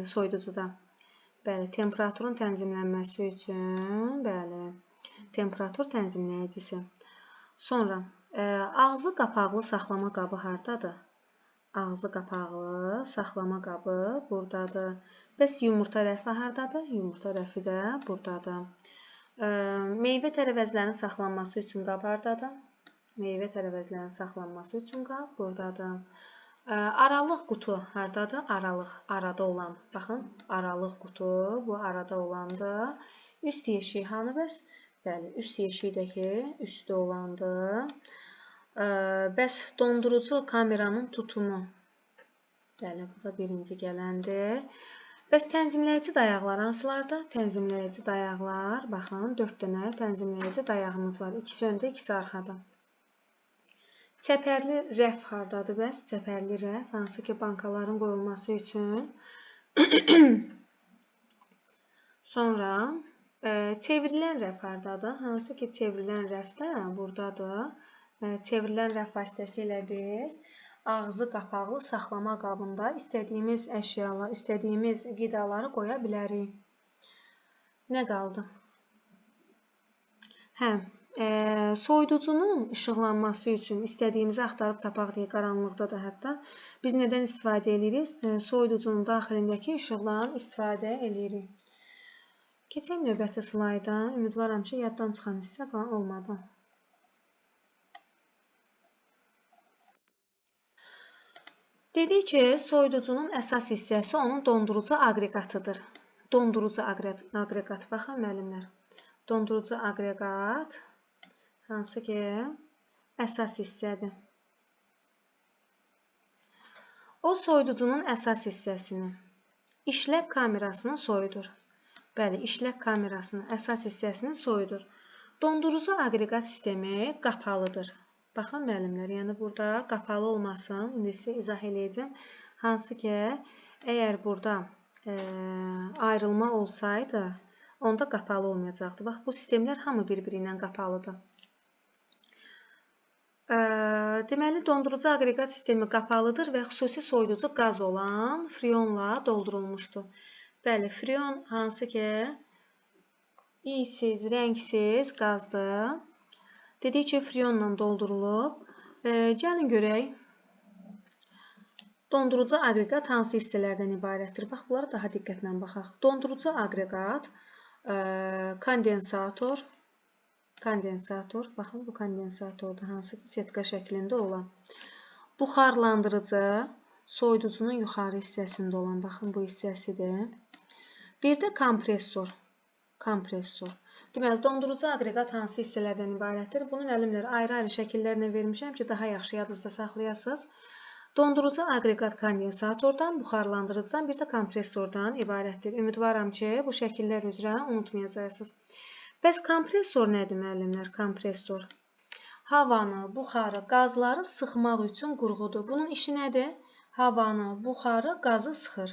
soyuducuda? Bəli, temperaturun tənzimlənməsi üçün, bəli, temperatur tənzimləyicisi. Sonra ağzı qapaqlı saxlama qabı hardadır? Ağzı qapaqlı saxlama qabı buradadır. Bəs yumurta rəfi hardadır? Yumurta rəfi də buradadır. Meyvə tərəvəzlərinin saxlanması üçün qab hardadır? Meyvə tərəvəzlərinin saxlanması üçün qab buradadır. Aralıq qutu hardadır? Aralıq, arada olan. Baxın, aralıq qutu, bu arada olandır. Üst yeşiyi hanı bəs? Bəli, üst yeşiyi də ki, üstdə olandır. Bəs dondurucu kameranın tutumu? Bəli, bu da birinci gələndir. Bəs tənzimləyici dayaqlar hansılardır? Tənzimləyici dayaqlar, baxın, 4 dənə tənzimləyici dayağımız var. İkisi öndə, ikisi arxada. Çəpərli rəf hardadır bəs? Çəpərli rəf, hansı ki bankaların qoyulması üçün. Sonra çevrilən rəf hardadır? Hansı ki çevrilən rəf də buradadır. Çevrilən rəf vasitəsilə biz ağzı qapaqlı saxlama qabında istədiyimiz əşyalar, istədiyimiz qidaları qoya bilərik. Nə qaldı? Soyuducunun işıqlanması üçün istədiyimizi axtarıb tapaq deyə qaranlıqda da hətta biz nədən istifadə edirik? Soyuducunun daxilindəki işıqdan istifadə edirik. Keçək növbəti slayda. Ümidvaram ki, yaddan çıxan hissə olmadı. Dedik ki, soyuducunun əsas hissəsi onun dondurucu aqreqatıdır. Dondurucu aqreqat, baxın müəllimlər. Dondurucu aqreqat hansı ki əsas hissədir. O soyuducunun əsas hissəsini işlək kamerasını soyudur. Bəli, işlək kamerasının əsas hissəsini soyudur. Dondurucu aqreqat sistemi qapalıdır. Baxın müəllimlər, yəni burada qapalı olmasın. İndi sizə izah edəcəm. Hansı ki, əgər burada ayrılma olsaydı, onda qapalı olmayacaqdı. Bax, bu sistemlər hamı bir-biri ilə qapalıdır. Deməli, dondurucu aqreqat sistemi qapalıdır və xüsusi soyuducu qaz olan freonla doldurulmuşdur. Bəli, freon hansı ki, iysiz, rəngsiz qazdır. Dedik ki, freonla doldurulub. Gəlin görək, dondurucu aqreqat hansı hissələrdən ibarətdir? Bax, bunlara daha diqqətlə baxaq. Dondurucu aqreqat, kondensator, baxın, bu kondensatordur, hansı ki, setka şəklində olan. Buxarlandırıcı, soyuducunun yuxarı hissəsində olan, baxın, bu hissəsidir. Bir də kompresor. kompresor. Deməli, dondurucu aqreqat hansı hissələrdən ibarətdir? Bunun əlimlə ayrı-ayrı şəkillərlə vermişəm ki, daha yaxşı yadınızda saxlayasınız. Dondurucu aqreqat kondensatordan, buxarlandırıcıdan, bir də kompresordan ibarətdir. Ümidvaram ki, bu şəkillər üzrə unutmayacaqsınız. Bəs kompresor nədir, müəllimlər? Kompresor havanı, buxarı, qazları sıxmaq üçün qurğudur. Bunun işi nədir? Havanı, buxarı, qazı sıxır.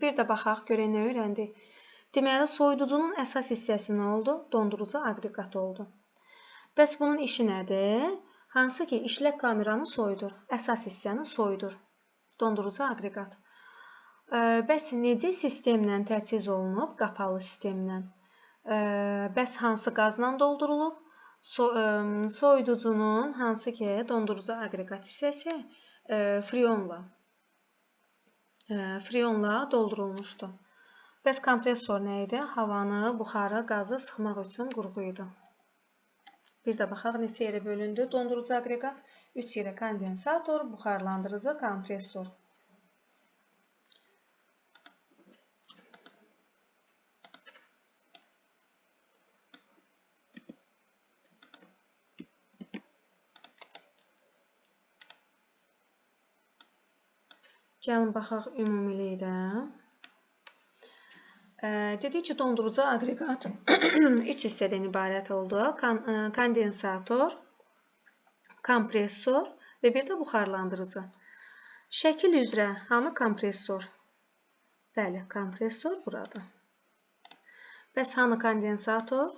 Bir də baxaq, görək nə öyrəndik. Deməli, soyuducunun əsas hissəsi nə oldu? Dondurucu aqreqat oldu. Bəs bunun işi nədir? Hansı ki, işlək kameranı soyudur. Əsas hissəni soyudur. Dondurucu aqreqat. Bəs necə sistemlə təchiz olunub? Qapalı sistemlə. Bəs hansı qazla doldurulub? Soyuducunun hansı ki, dondurucu aqreqat hissəsi freonla doldurulmuşdu. Bəs kompresor nə idi? Havanı, buxarı, qazı sıxmaq üçün qurğu idi. Bir də baxaq, neçə yerə bölündü? Dondurucu aqreqat, 3 yerə kondensator, buxarlandırıcı, kompresor. Gəlin baxaq ümumilikdə. Dedik ki, dondurucu aqreqat 3 hissədən ibarət oldu. Kondensator, kompresor və bir də buxarlandırıcı. Şəkil üzrə hanı kompresor? Bəli, kompresor burada. Bəs hanı kondensator?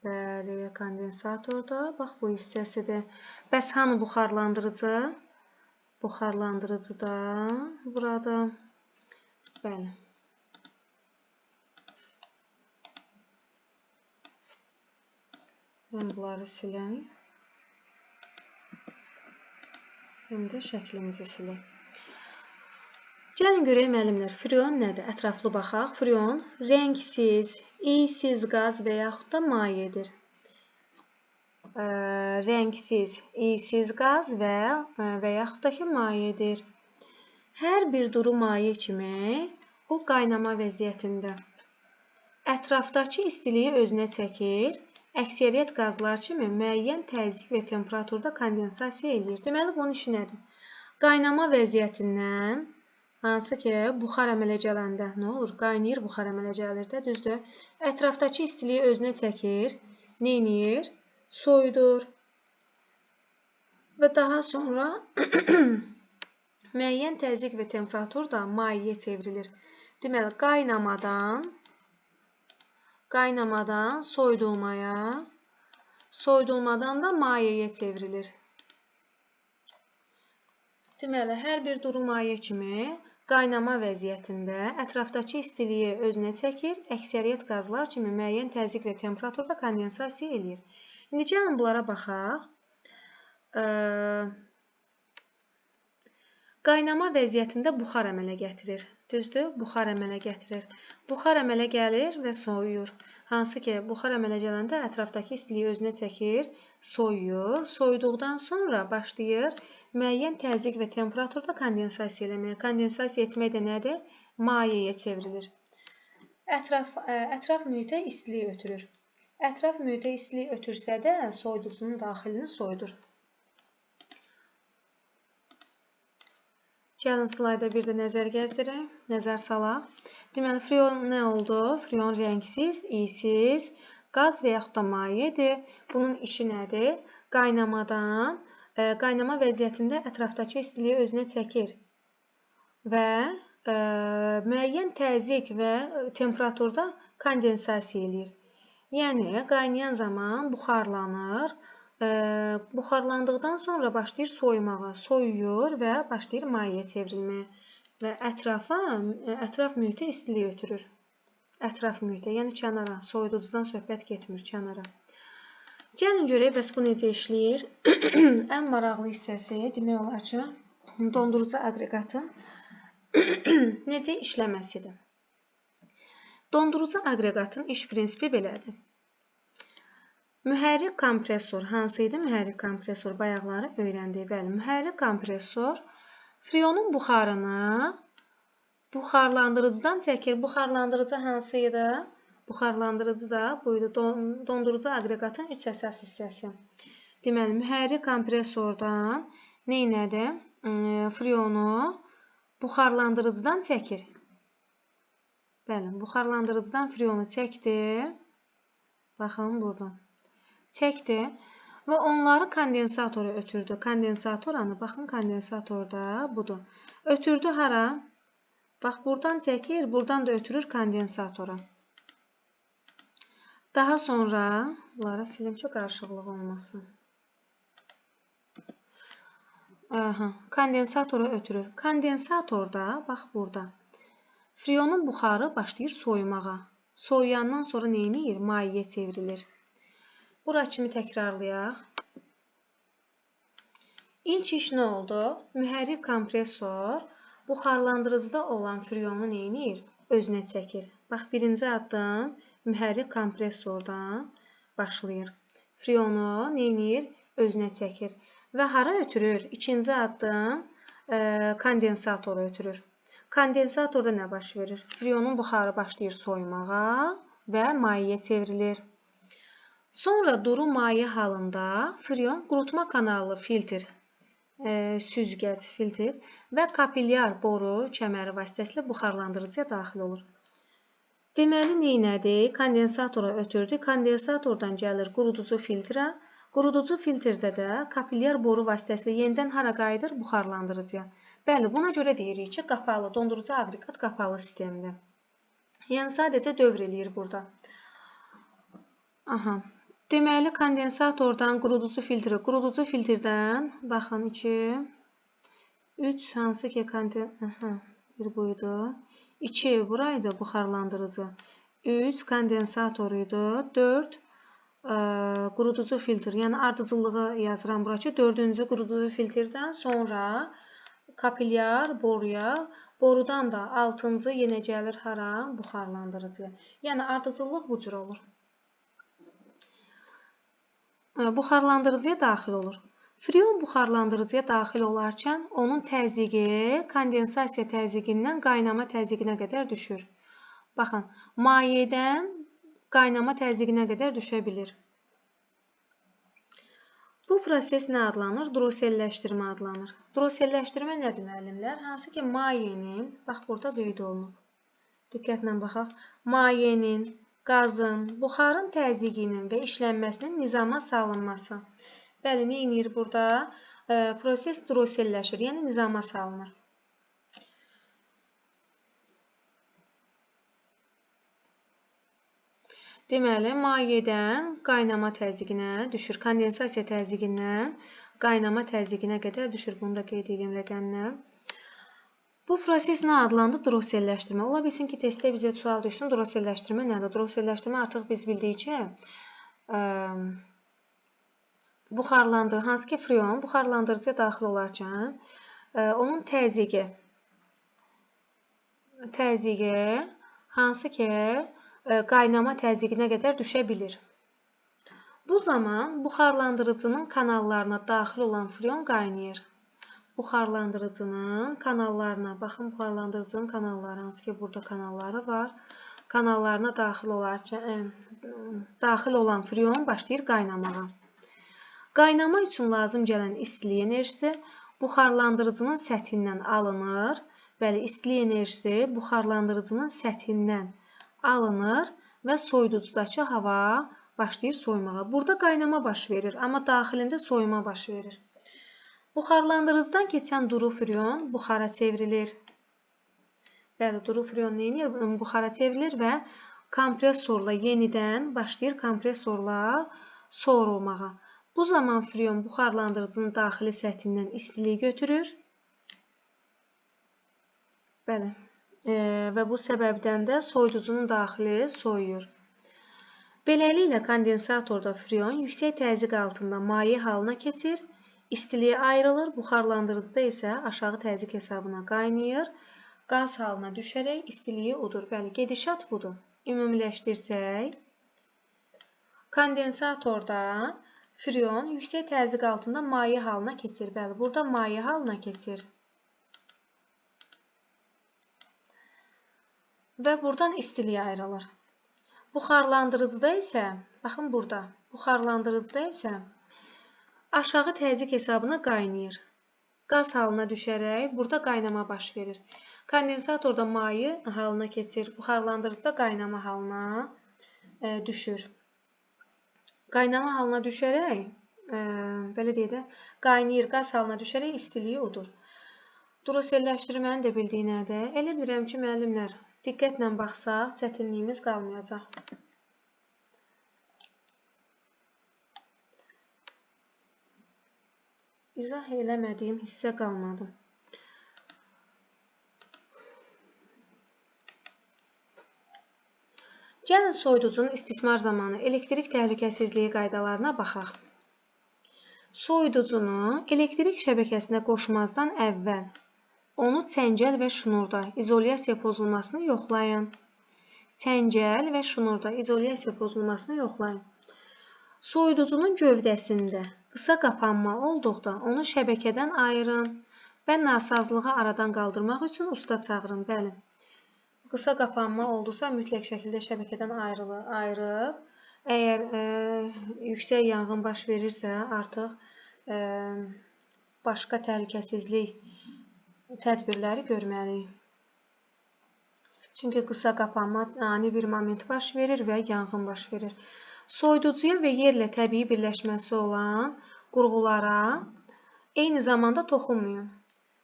Bəli, kondensator da bax bu hissəsidir. Bəs hanı buxarlandırıcı? Buxarlandırıcı da burada. Bəli. Mən bunları siləm. Həm də şəklimizi silək. Gəlin görək müəllimlər, freon nədir? Ətraflı baxaq. Freon rəngsiz, iysiz qaz və yaxud da mayedir. Rəngsiz, iysiz qaz və yaxud da ki, mayedir. Hər bir duru maye kimi o qaynama vəziyyətində ətrafdakı istiliyi özünə çəkir. Əksəriyyət qazlar kimi müəyyən təzyiq və temperaturda kondensasiya eləyir. Deməli, bunun işi nədir? Qaynama vəziyyətindən, hansı ki, buxar əmələ gələndə nə olur? Qaynayır, buxar əmələ gəlir də, düzdür? Ətrafdakı istiliyi özünə çəkir, neyniyir? Soyudur. Və daha sonra müəyyən təzyiq və temperaturda mayeyə çevrilir. Deməli, qaynamadan soyudulmaya, soyudulmadan da mayeyə çevrilir. Deməli, hər bir duru maye kimi qaynama vəziyyətində ətrafdakı istiliyi özünə çəkir, əksəriyyət qazlar kimi müəyyən təzyiq və temperaturda kondensasiya eləyir. İndi gəlin bunlara baxaq. Qaynama vəziyyətində buxar əmələ gətirir. Düzdür? Buxar əmələ gətirir. Buxar əmələ gəlir və soyuyur. Hansı ki, buxar əmələ gələndə ətrafdakı istiliyi özünə çəkir, soyuyur. Soyuduqdan sonra başlayır müəyyən təzyiq və temperaturda kondensasiya eləməyə. Kondensasiya etmək də nədir? Mayeyə çevrilir. Ətraf mühitə istilik ötürür. Ətraf mühitə istilik ötürsə də soyuducunun daxilini soyudur. Gəlin slayda bir də nəzər gəzdirək, nəzər salaq. Deməli, freon nə oldu? Freon rəngsiz, iysiz, qaz və yaxud da mayedir. Bunun işi nədir? Qaynama vəziyyətində ətrafdakı istiliyi özünə çəkir və müəyyən təzyiq və temperaturda kondensasiya eləyir. Yəni, qaynayan zaman buxarlanır. Buxarlandıqdan sonra başlayır soyumağa, soyuyur və başlayır mayeyə çevrilməyə və ətraf mühitə istilik ötürür. Ətraf mühitə, yəni kənara, soyuducudan söhbət getmir, kənara. Gəlin görək, bəs bu necə işləyir? Ən maraqlı hissəsi demək olar ki, dondurucu aqreqatın necə işləməsidir. Dondurucu aqreqatın iş prinsipi belədir. Mühərrik kompresor hansı idi? Mühərrik kompresor bayaqları öyrəndik. Bəli, mühərrik kompresor freonun buxarını buxarlandırıcıdan çəkir. Buxarlandırıcı hansı idi? Buxarlandırıcı da buydu. Dondurucu aqreqatın 3 əsas hissəsi. Deməli, mühərrik kompresordan neynədi? Freonu buxarlandırıcıdan çəkir. Bəli, buxarlandırıcıdan freonu çəkdi. Baxın burada. Çəkdi və onları kondensatora ötürdü. Kondensatoranı, baxın kondensatorda budur. Ötürdü hara? Bax, buradan çəkir, buradan da ötürür kondensatora. Daha sonra, bunlara silim ki, qarışıqlıq olmasın. Kondensatora ötürür. Kondensatorda, bax burada, freonun buxarı başlayır soyumağa. Soyuyandan sonra neyniyir? Mayeyə çevrilir. Bura kimi təkrarlayaq. İlk iş nə oldu? Mühərrik kompresor buxarlandırıcıda olan freonu neyniyir? Özünə çəkir. Bax, birinci addım mühərrik kompresordan başlayır. Freonu neyniyir? Özünə çəkir. Və hara ötürür? İkinci addım kondensatora ötürür. Kondensatorda nə baş verir? Freonun buxarı başlayır soyumağa və mayeyə çevrilir. Sonra duru maye halında freon qurutma kanallı filtr, süzgəc filtr və kapilyar boru kəməri vasitəsilə buxarlandırıcıya daxil olur. Deməli, neynədi? Kondensatora ötürdü. Kondensatordan gəlir quruducu filtrə. Quruducu filtrdə də kapilyar boru vasitəsilə yenidən hara qayıdır? Buxarlandırıcıya. Bəli, buna görə deyirik ki, qapalı, dondurucu aqreqat qapalı sistemdir. Yəni, sadəcə dövr eləyir burada. Deməli, kondensatordan quruducu filtrə, quruducu filtrdən, baxın, 2, 3, hansı ki, bir buydu, 2, buraydı buxarlandırıcı, 3, kondensator idi, 4, quruducu filtr, yəni ardıcıllığı yazıram bura ki, 4-cü quruducu filtrdən sonra kapilyar boruya, borudan da 6-cı yenə gəlir hara? Buxarlandırıcıya. Yəni ardıcıllıq bu cür olur. Buxarlandırıcıya daxil olur. Freon buxarlandırıcıya daxil olarkən onun təzyiqi kondensasiya təzyiqindən qaynama təzyiqinə qədər düşür. Baxın, mayədən qaynama təzyiqinə qədər düşə bilir. Bu proses nə adlanır? Droselləşdirmə adlanır. Droselləşdirmə nədir, müəllimlər? Hansı ki, mayenin, bax, burada qeyd olunub. Diqqətlə baxaq. Mayenin, qazın, buxarın təzyiqinin və işlənməsinin nizama salınması. Bəli, nə edir burada? Proses droselləşir, yəni nizama salınır. Deməli, mayedən qaynama təzyiqinə düşür. Kondensasiya təzyiqindən qaynama təzyiqinə qədər düşür. Bunu da qeyd edeyim rəqəmlə. Bu proses nə adlandı? Droselləşdirmə. Ola bilsin ki, testdə bizə sual düşsün. Droselləşdirmə nədir? Droselləşdirmə artıq biz bildik ki, buxarlandırıcı, hansı ki, freon buxarlandırıcıya daxil olarkən onun təzyiqi hansı ki, qaynama təzyiqinə qədər düşə bilir. Bu zaman buxarlandırıcının kanallarına daxil olan freon qaynayır. Buxarlandırıcının kanallarına, baxın, buxarlandırıcının kanalları, hansı ki, burada kanalları var. Kanallarına daxil olan freon başlayır qaynamağa. Qaynama üçün lazım gələn istilik enerjisi buxarlandırıcının səthindən alınır. Bəli, istilik enerjisi buxarlandırıcının səthindən alınır və soyuducudakı hava başlayır soymağa. Burada qaynama baş verir, amma daxilində soyuma baş verir. Buxarlandırıcıdan keçən duru freon buxara çevrilir. Bəli, duru freon neyinir? Buxara çevrilir və kompresorla yenidən başlayır kompresorla soğurulmağa. Bu zaman freon buxarlandırıcının daxili səthindən istiliyi götürür. Bəli. Və bu səbəbdən də soyuducunun daxili soyuyur. Beləliklə, kondensatorda freon yüksək təzyiq altında maye halına keçir, istiliyi ayrılır, buxarlandırıcıda isə aşağı təzyiq hesabına qaynayır, qaz halına düşərək istiliyi udur. Bəli, gedişat budur. Ümumiləşdirsək, kondensatorda freon yüksək təzyiq altında maye halına keçir. Bəli, burada maye halına keçir. və buradan istiliyə ayrılır. Buxarlandırıcıda isə, baxın burada, buxarlandırıcıda isə aşağı təzyiq hesabına qaynayır. Qaz halına düşərək burada qaynama baş verir. Kondensatorda mayı halına keçir, buxarlandırıcıda qaynama halına düşür. Qaynama halına düşərək, belə deyək də, qaynayır, qaz halına düşərək istiliyi udur. Duroselləşdirməni də bildiyinədir. Elə bilirəm ki, müəllimlər, diqqətlə baxsaq, çətinliyimiz qalmayacaq. İzah eləmədiyim hissə qalmadı. Gəlin soyuducunun istismar zamanı elektrik təhlükəsizliyi qaydalarına baxaq. Soyuducunu elektrik şəbəkəsinə qoşmazdan əvvəl onu çəngəl və şnurda izolyasiya pozulmasını yoxlayın. Çəngəl və şnurda izolyasiya pozulmasını yoxlayın. Soyuducunun gövdəsində qısa qapanma olduqda onu şəbəkədən ayırın və nasazlığı aradan qaldırmaq üçün usta çağırın. Bəli. Qısa qapanma oldusa, mütləq şəkildə şəbəkədən ayırıb, əgər yüksək yanğın baş verirsə, artıq başqa təhlükəsizlik tədbirləri görməliyik. Çünki qısa qapanma ani bir moment baş verir və yanğın baş verir. Soyuducuya və yerlə təbii birləşməsi olan qurğulara eyni zamanda toxunmayın.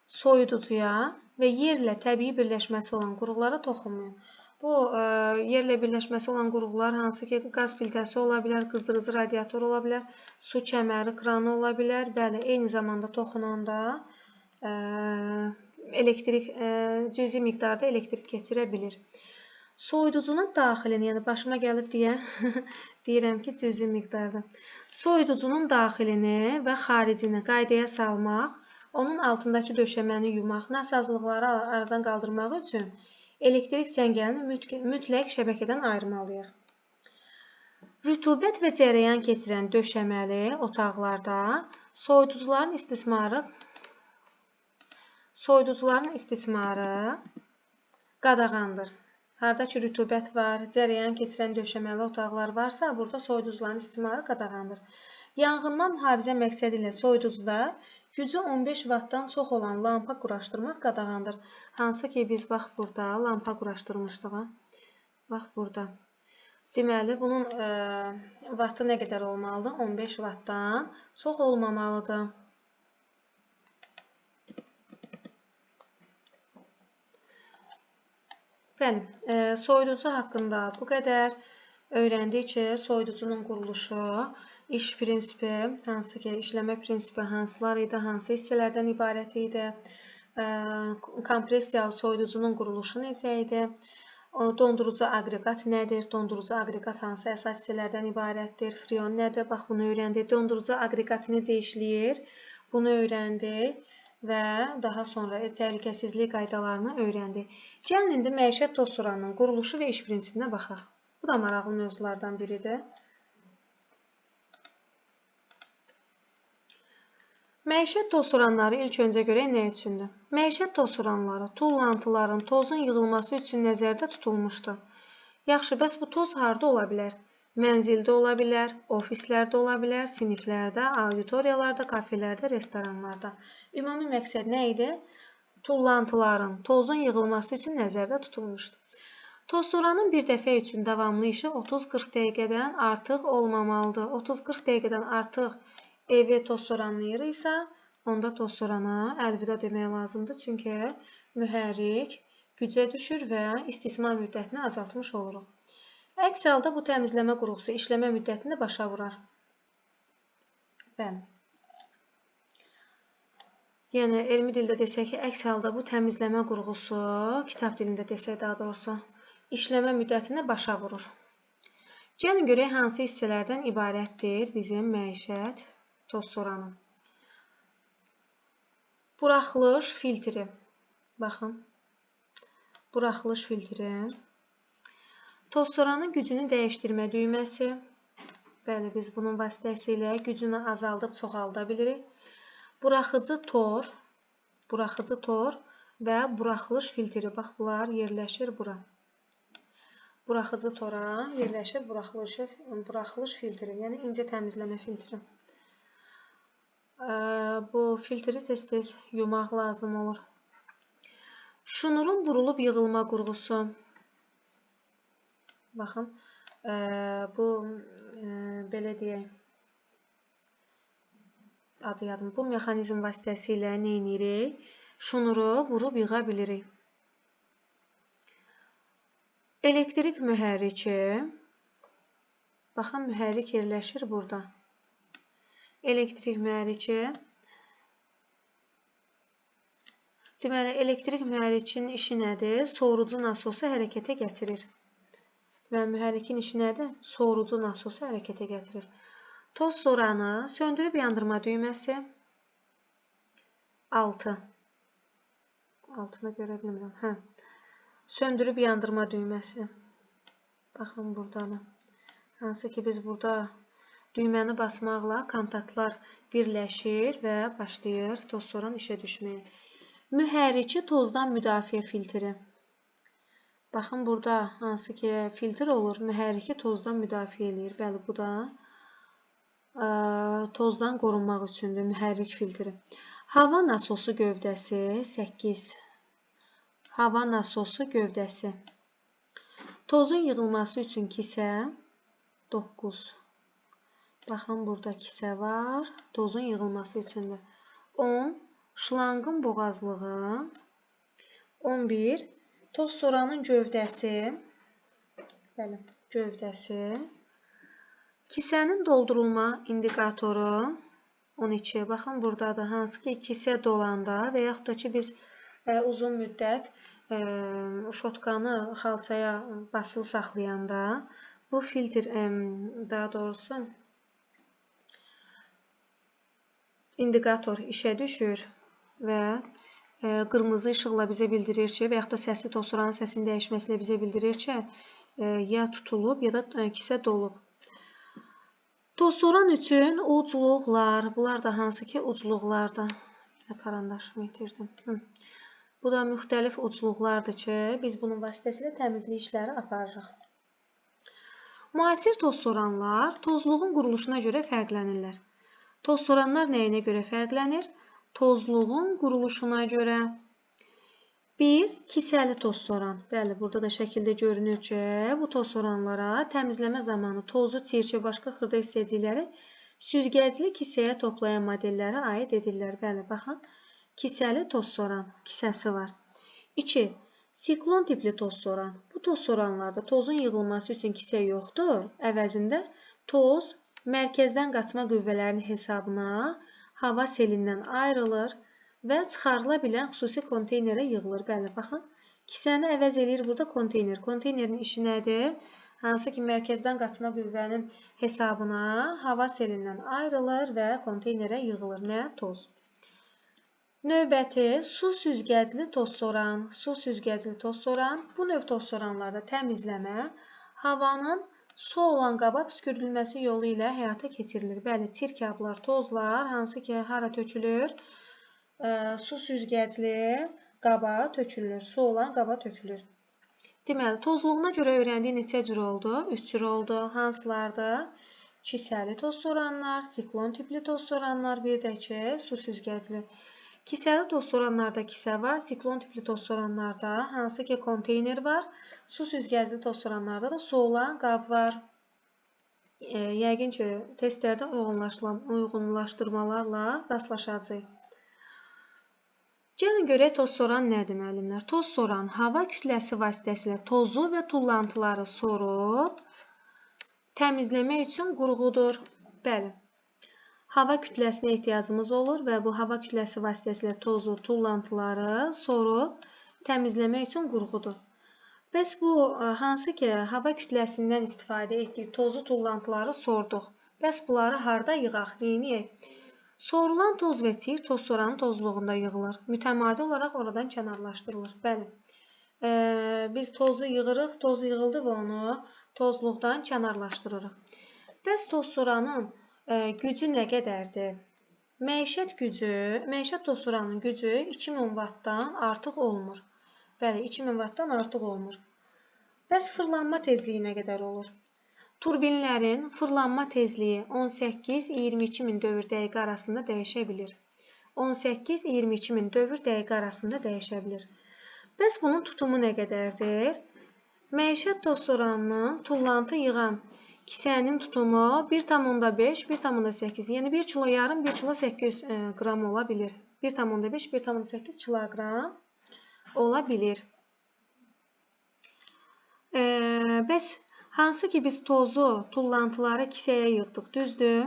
Soyuducuya və yerlə təbii birləşməsi olan qurğulara toxunmayın. Bu, yerlə birləşməsi olan qurğular hansı ki, qaz filtrəsi ola bilər, qızdırıcı radiator ola bilər, su kəməri, kranı ola bilər. Bəli, eyni zamanda toxunanda cüzi miqdarda elektrik keçirə bilir. Soyuducunun daxilini, yəni başıma gəlib deyə deyirəm ki, cüzi miqdarda. Soyuducunun daxilini və xaricini qaydaya salmaq, onun altındakı döşəməni yumaq, nasazlıqları aradan qaldırmaq üçün elektrik çəngəlini mütləq şəbəkədən ayırmalıyıq. Rütubət və cərəyan keçirən döşəməli otaqlarda soyuducuların istismarı qadağandır. Harada ki, rütubət var, cərəyan keçirən döşəməli otaqlar varsa, burada soyuducuların istismarı qadağandır. Yanğından mühafizə məqsədi ilə soyuducuda gücü 15 wattdan çox olan lampa quraşdırmaq qadağandır. Hansı ki, biz bax burada lampa quraşdırmışdıq. Bax burada. Deməli, bunun vattı nə qədər olmalıdır? 15 wattdan çox olmamalıdır. Bəli, soyuducu haqqında bu qədər. Öyrəndik ki, soyuducunun quruluşu, iş prinsipi, hansı ki, işləmə prinsipi hansılar idi, hansı hissələrdən ibarət idi, kompressiyalı soyuducunun quruluşu necə idi, dondurucu aqreqat nədir, dondurucu aqreqat hansı əsas hissələrdən ibarətdir, freon nədir, bax bunu öyrəndik, dondurucu aqreqat necə işləyir, bunu öyrəndik və daha sonra təhlükəsizlik qaydalarını öyrəndik. Gəlin indi məişət tozsoranının quruluşu və iş prinsipinə baxaq. Bu da maraqlı mövzulardan biridir. Məişət tozsoranları ilk öncə görək nə üçündür? Məişət tozsoranları tullantıların, tozun yığılması üçün nəzərdə tutulmuşdur. Yaxşı, bəs bu toz harda ola bilər? Mənzildə ola bilər, ofislərdə ola bilər, siniflərdə, auditoriyalarda, kafelərdə, restoranlarda. Ümumi məqsəd nə idi? Tullantıların, tozun yığılması üçün nəzərdə tutulmuşdur. Tozsoranın bir dəfə üçün davamlı işi 30-40 dəqiqədən artıq olmamalıdır. 30-40 dəqiqədən artıq evi tozsoranlayırsa, onda tozsorana əlvida demək lazımdır. Çünki mühərrik gücə düşür və istismar müddətini azaltmış oluruq. Əks halda bu təmizləmə qurğusu işləmə müddətini başa vurar. Bəli. Yəni, elmi dildə desək ki, əks halda bu təmizləmə qurğusu, kitab dilində desək daha doğrusu, işləmə müddətini başa vurur. Gəlin görək hansı hissələrdən ibarətdir bizim məişət tozsoranı. Buraxılış filtri. Baxın. Buraxılış filtri. Tozsoranın gücünü dəyişdirmə düyməsi. Bəli, biz bunun vasitəsilə gücünü azaldıb çoxalda bilirik. Buraxıcı tor və buraxılış filtri. Bax, bunlar yerləşir bura. buraxıcı tora yerləşir buraxılış filtri, yəni incə təmizləmə filtri. Bu filtri tez-tez yumaq lazım olur. Şnurun vurulub yığılma qurğusu. Baxın, bu belə deyək, adı yadım. Bu mexanizm vasitəsilə nə edirik? Şnuru vurub yığa bilirik. Elektrik mühərriki. Baxın, mühərrik yerləşir burada. Elektrik mühərriki. Deməli, elektrik mühərrikinin işi nədir? Soğurucu nasosu hərəkətə gətirir. Deməli, mühərrikin işi nədir? Soğurucu nasosu hərəkətə gətirir. Toz soranı söndürüb yandırma düyməsi. 6. Altını görə bilmirəm. Söndürüb yandırma düyməsi. Baxın, buradadır. Hansı ki, biz burada düyməni basmaqla kontaktlar birləşir və başlayır toz soran işə düşməyə. Mühərriki tozdan müdafiə filtri. Baxın, burada hansı ki filtr olur, mühərriki tozdan müdafiə eləyir. Bəli, bu da tozdan qorunmaq üçündür, mühərrik filtri. Hava nasosu gövdəsi 8. Hava nasosu gövdəsi. Tozun yığılması üçün kisə 9. Baxın, burada kisə var. Tozun yığılması üçündür. 10. Şlanqın boğazlığı. 11. Toz soranın gövdəsi. Bəli, gövdəsi. Kisənin doldurulma indikatoru. 12. Baxın, buradadır. Hansı ki, kisə dolanda və yaxud da ki, biz uzun müddət şotkanı xalçaya basılı saxlayanda bu filtr, daha doğrusu indikator işə düşür və qırmızı işıqla bizə bildirir ki, və yaxud da səsli toz soranın səsinin dəyişməsilə bizə bildirir ki, ya tutulub, ya da kisə dolub. Toz soran üçün ucluqlar, bunlar da hansı ki ucluqlardır. Karandaşımı itirdim. Bu da müxtəlif ucluqlardır ki, biz bunun vasitəsilə təmizlik işləri aparırıq. Müasir toz soranlar tozluğun quruluşuna görə fərqlənirlər. Toz soranlar nəyinə görə fərqlənir? Tozluğun quruluşuna görə. 1. Kisəli toz soran. Bəli, burada da şəkildə görünür ki, bu toz soranlara təmizləmə zamanı tozu, çirki, başqa xırda hissəcikləri süzgəcli kisəyə toplayan modellərə aid edirlər. Bəli, baxın, kisəli toz soran kisəsi var. 2. Siklon tipli toz soran. Bu toz soranlarda tozun yığılması üçün kisə yoxdur. Əvəzində toz mərkəzdən qaçma qüvvələrinin hesabına hava selindən ayrılır və çıxarıla bilən xüsusi konteynerə yığılır. Bəli, baxın, kisəni əvəz edir burada konteyner. Konteynerin işi nədir? Hansı ki, mərkəzdən qaçma qüvvənin hesabına hava selindən ayrılır və konteynerə yığılır. Nə? Toz. Növbəti, su süzgəcli toz soran. Su süzgəcli toz soran. Bu növ toz soranlarda təmizləmə havanın su olan qaba püskürülməsi yolu ilə həyata keçirilir. Bəli, çirkablar, tozlar, hansı ki, hara tökülür? Su süzgəcli qaba tökülür. Su olan qaba tökülür. Deməli, tozluğuna görə öyrəndiyi neçə cür oldu? 3 cür oldu. Hansılardır? Kisəli toz soranlar, siklon tipli toz soranlar, bir də ki, su süzgəcli. Kisəli toz soranlarda kisə var, siklon tipli toz soranlarda hansı ki konteyner var, su süzgəcli toz soranlarda da su olan qab var. Yəqin ki, testlərdə uyğunlaşdırmalarla rastlaşacağıq. Gəlin görək toz soran nədir, müəllimlər? Toz soran hava kütləsi vasitəsilə tozu və tullantıları sorub təmizləmək üçün qurğudur. Bəli. Hava kütləsinə ehtiyacımız olur və bu hava kütləsi vasitəsilə tozu, tullantıları sorub təmizləmək üçün qurğudur. Bəs bu hansı ki hava kütləsindən istifadə etdik, tozu, tullantıları sorduq. Bəs bunları harda yığaq, neyniyək? Sorulan toz və çir toz soranın tozluğunda yığılır. Mütəmadi olaraq oradan kənarlaşdırılır. Bəli, biz tozu yığırıq, toz yığıldı və onu tozluqdan kənarlaşdırırıq. Bəs toz soranın gücü nə qədərdir? Məişət toz soranın gücü 2000 wattdan artıq olmur. Bəli, 2000 wattdan artıq olmur. Bəs fırlanma tezliyi nə qədər olur? Turbinlərin fırlanma tezliyi 18-22 min dövr dəqiqə arasında dəyişə bilir. 18-22 min dövr dəqiqə arasında dəyişə bilir. Bəs bunun tutumu nə qədərdir? Məişət tozsoranının tullantı yığan kisənin tutumu 1,5, 1,8, yəni 1 kilo yarım, 1 kilo 800 qram ola bilir. 1,5, 1,8 kiloqram ola bilir. Bəs hansı ki biz tozu, tullantıları kisəyə yığdıq, düzdür?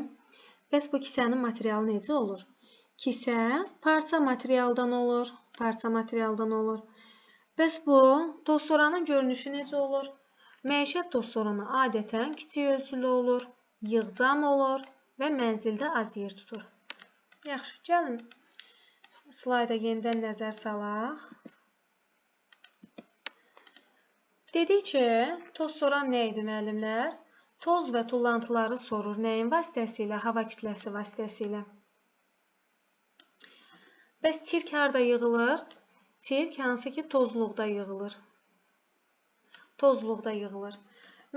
Bəs bu kisənin materialı necə olur? Kisə parça materialdan olur. Bəs bu tozsoranın görünüşü necə olur? Məişət tozsoranı adətən kiçik ölçülü olur, yığcam olur və mənzildə az yer tutur. Yaxşı, gəlin slayda yenidən nəzər salaq. Dedik ki, tozsoran nə idi müəllimlər? Toz və tullantıları sorur. Nəyin vasitəsilə? Hava kütləsi vasitəsilə. Bəs çirk harada yığılır? Çirk hansı ki tozluqda yığılır.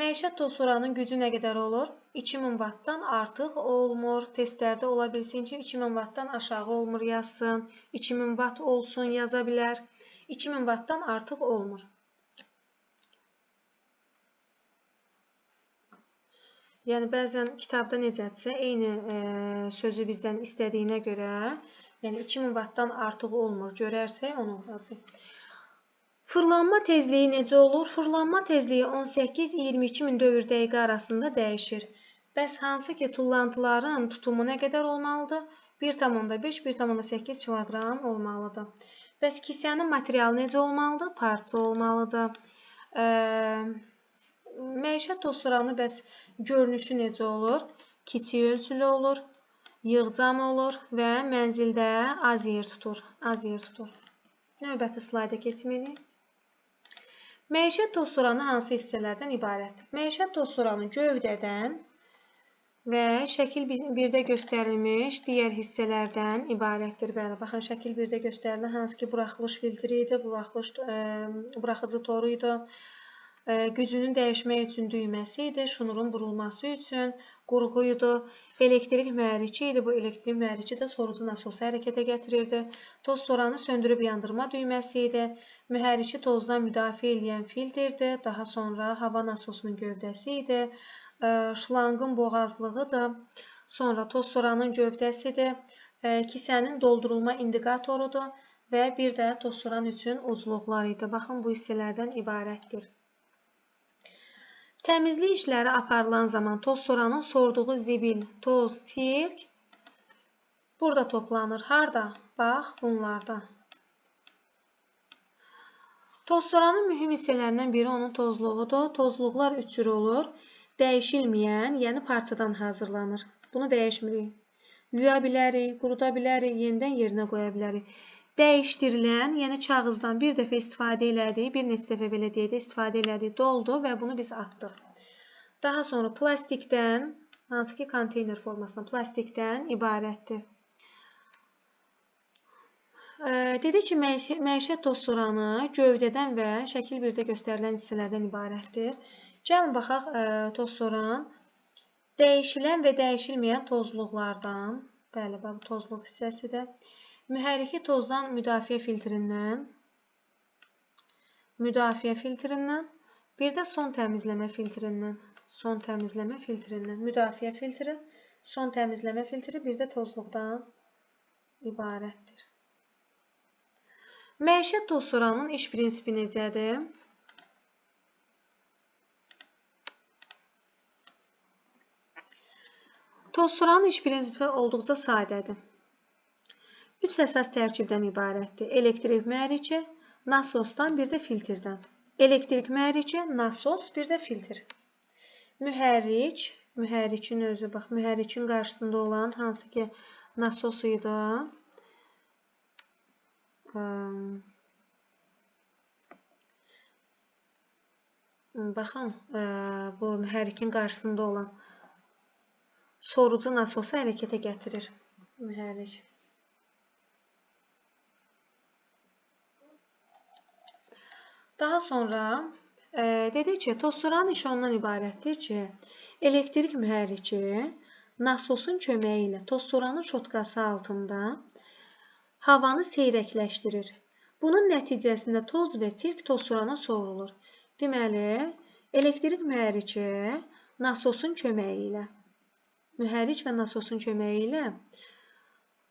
Məişət tozsoranın gücü nə qədər olur? 2000 wattdan artıq olmur. Testlərdə ola bilsin ki, 2000 wattdan aşağı olmur yazsın. 2000 watt olsun yaza bilər. 2000 wattdan artıq olmur. Yəni, bəzən kitabda necədirsə, eyni sözü bizdən istədiyinə görə, yəni 2000 wattdan artıq olmur, görərsək onu olacaq. Fırlanma tezliyi necə olur? Fırlanma tezliyi 18-22 min dövr dəqiqə arasında dəyişir. Bəs hansı ki, tullantıların tutumu nə qədər olmalıdır? 1,5, 1,8 kiloqram olmalıdır. Bəs kisənin materialı necə olmalıdır? Parça olmalıdır. Məişət tozsoranı bəs görünüşü necə olur? Kiçik ölçülü olur, yığcam olur və mənzildə az yer tutur. Növbəti slayda keçməliyik. Məişət tozsoranı hansı hissələrdən ibarətdir? Məişət tozsoranı gövdədən və şəkil 1-də göstərilmiş digər hissələrdən ibarətdir. Bəli, baxın, şəkil 1-də göstərilən hansı ki, buraxılış filtri idi, buraxıcı toru idi. Gücünün dəyişmək üçün düyməsi idi, şnurun burulması üçün qurğu idi, elektrik mühərriki idi, bu elektrik mühərriki də sorucu nasosu hərəkətə gətirirdi, tozsoranı söndürüb yandırma düyməsi idi, mühərriki tozdan müdafiə edən filtrdir, daha sonra hava nasosunun gövdəsi idi, şlanqın boğazlığıdır, sonra tozsoranın gövdəsidir, kisənin doldurulma indikatorudur və bir də tozsoran üçün ucluqlar idi. Baxın, bu hissələrdən ibarətdir. Təmizlik işləri aparılan zaman tozsoranın sorduğu zibil, toz, çirk burada toplanır. Harada? Bax, bunlarda. Tozsoranın mühüm hissələrindən biri onun tozluğudur. Tozluqlar üç cür olur. Dəyişilməyən, yəni parçadan hazırlanır. Bunu dəyişmirik. Yuya bilərik, quruda bilərik, yenidən yerinə qoya bilərik. Dəyişdirilən, yəni kağızdan bir dəfə istifadə elədik, bir neçə dəfə belə deyək də istifadə elədik, doldu və bunu biz atdıq. Daha sonra plastikdən, hansı ki konteyner formasında plastikdən ibarətdir. Dedik ki, məişət tozsoranı gövdədən və şəkil 1-də göstərilən hissələrdən ibarətdir. Gəlin baxaq tozsoran dəyişilən və dəyişilməyən tozluqlardan, bəli, bu tozluq hissəsidir. Mühərriki tozdan müdafiə filtrindən, bir də son təmizləmə filtrindən, müdafiə filtri, son təmizləmə filtri, bir də tozluqdan ibarətdir. Məişət tozsoranın iş prinsipi necədir? Tozsoranın iş prinsipi olduqca sadədir. 3 əsas tərkibdən ibarətdir. Elektrik mühərriki, nasosdan, bir də filtrdən. Elektrik mühərriki, nasos, bir də filtr. Mühərrikin özü, bax, mühərrikin qarşısında olan hansı ki nasos idi. Baxın, bu mühərrikin qarşısında olan sorucu nasosu hərəkətə gətirir. Mühərrik. Daha sonra Dedik ki, tozsoranın işi ondan ibarətdir ki, elektrik mühərriki nasosun köməyi ilə tozsoranın şotkası altında havanı seyrəkləşdirir. Bunun nəticəsində toz və çirk tozsorana sovrulur. Deməli, elektrik mühərriki nasosun köməyi ilə,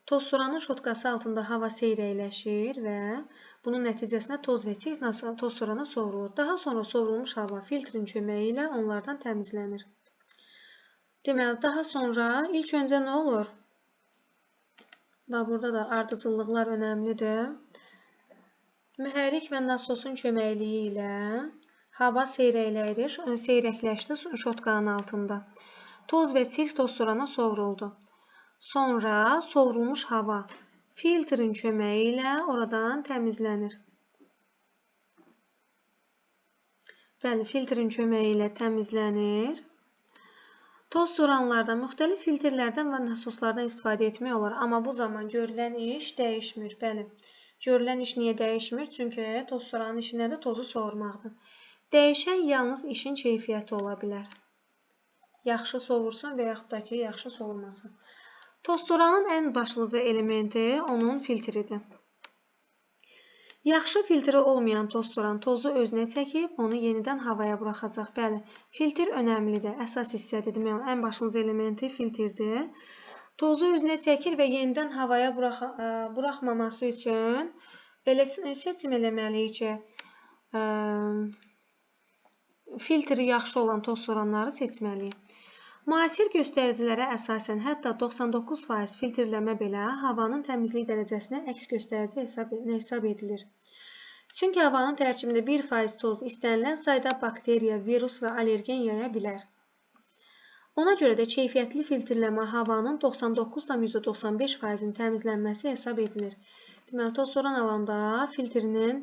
tozsoranın şotkası altında hava seyrəkləşir və bunun nəticəsində toz və çirk tozsorana sovrulur. Daha sonra sovrulmuş hava filtrin köməyi ilə onlardan təmizlənir. Deməli, daha sonra ilk öncə nə olur? Burada da ardıcıllıqlar önəmlidir. Mühərrik və nasosun köməkliyi ilə hava seyrəkləşdi şotkanın altında. Toz və çirk tozsorana sovruldu. Sonra sovrulmuş hava filtrin köməyi ilə oradan təmizlənir. Bəli, filtrin köməyi ilə təmizlənir. Tozsoranlarda müxtəlif filtrlərdən və nasoslardan istifadə etmək olar. Amma bu zaman görülən iş dəyişmir. Bəli, görülən iş niyə dəyişmir? Çünki tozsoranın işi nədir? Tozu sovurmaqdır. Dəyişən yalnız işin keyfiyyəti ola bilər. Yaxşı sovursun və yaxud da ki, yaxşı sovurmasın. Tozsoranın ən başlıca elementi onun filtridir. Yaxşı filtri olmayan tozsoran tozu özünə çəkib, onu yenidən havaya buraxacaq. Bəli, filtr önəmlidir, əsas hissədir. Deməli, ən başlıca elementi filtrdir. Tozu özünə çəkir və yenidən havaya buraxmaması üçün belə seçim eləməliyik ki, filtri yaxşı olan tozsoranları seçməliyik. Müasir göstəricilərə əsasən hətta 99% filtrləmə belə havanın təmizlik dərəcəsini əks göstərici hesab edilir. Çünki havanın tərkibində 1% toz istənilən sayda bakteriya, virus və allergen yaya bilər. Ona görə də keyfiyyətli filtrləmə havanın 99,95%-nin təmizlənməsi hesab edilir. Deməli, tozsoran alanda filtrinin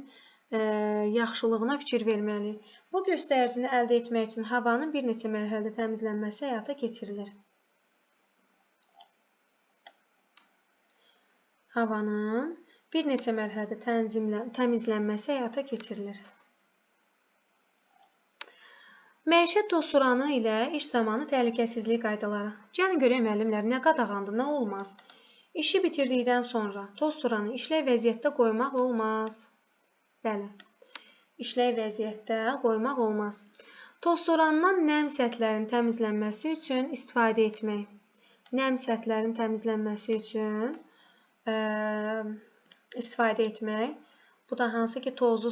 yaxşılığına fikir verməliyik. Bu göstəricini əldə etmək üçün havanın bir neçə mərhələdə təmizlənməsi həyata keçirilir. Havanın bir neçə mərhələdə təmizlənməsi həyata keçirilir. Məişət tozsoranı ilə iş zamanı təhlükəsizlik qaydaları. Gəlin görək müəllimlər, nə qadağandır, nə olmaz? İşi bitirdikdən sonra tozsoranı işlək vəziyyətdə qoymaq olmaz. Bəli, işlək vəziyyətdə qoymaq olmaz. Tozsorandan nəm səthlərinin təmizlənməsi üçün istifadə etmək. Nəm səthlərinin təmizlənməsi üçün istifadə etmək. Bu da hansı ki, tozlu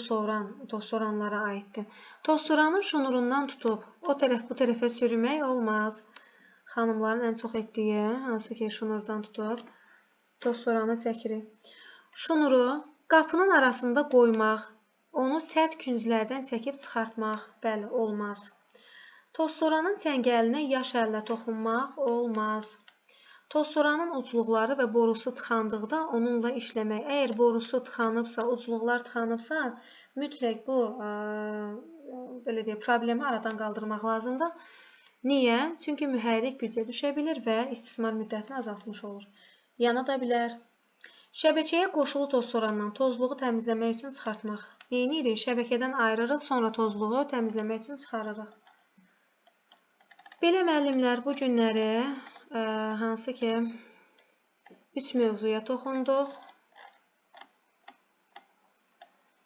tozsoranlara aiddir. Tozsoranın şnurundan tutub o tərəf bu tərəfə sürmək olmaz. Xanımların ən çox etdiyi, hansı ki, şnurdan tutub tozsoranı çəkirik. Şnuru qapının arasında qoymaq, onu sərt künclərdən çəkib çıxartmaq, bəli, olmaz. Tozsoranın çəngəlinə yaş əllə toxunmaq olmaz. Tozsoranın ucluqları və borusu tıxandıqda onunla işləmək. Əgər borusu tıxanıbsa, ucluqlar tıxanıbsa, mütləq bu problemi aradan qaldırmaq lazımdır. Niyə? Çünki mühərrik gücə düşə bilir və istismar müddətini azaltmış olur. Yana da bilər. Şəbəkəyə qoşulu tozsorandan tozluğu təmizləmək üçün çıxartmaq. Neyinirik? Şəbəkədən ayırırıq, sonra tozluğu təmizləmək üçün çıxarırıq. Belə müəllimlər, bu günləri hansı ki 3 mövzuya toxunduq.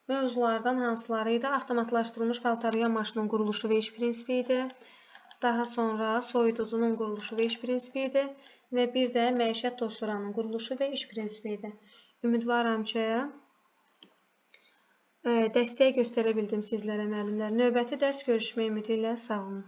Mövzulardan hansıları idi? Avtomatlaşdırılmış paltaryuyan maşının quruluşu və iş prinsipi idi. Daha sonra soyuducunun quruluşu və iş prinsipi idi. Və bir də məişət tozsoranın quruluşu və iş prinsipi idi. Ümidvaram ki, dəstək göstərə bildim sizlərə müəllimlər. Növbəti dərs görüşmək ümidi ilə sağ olun.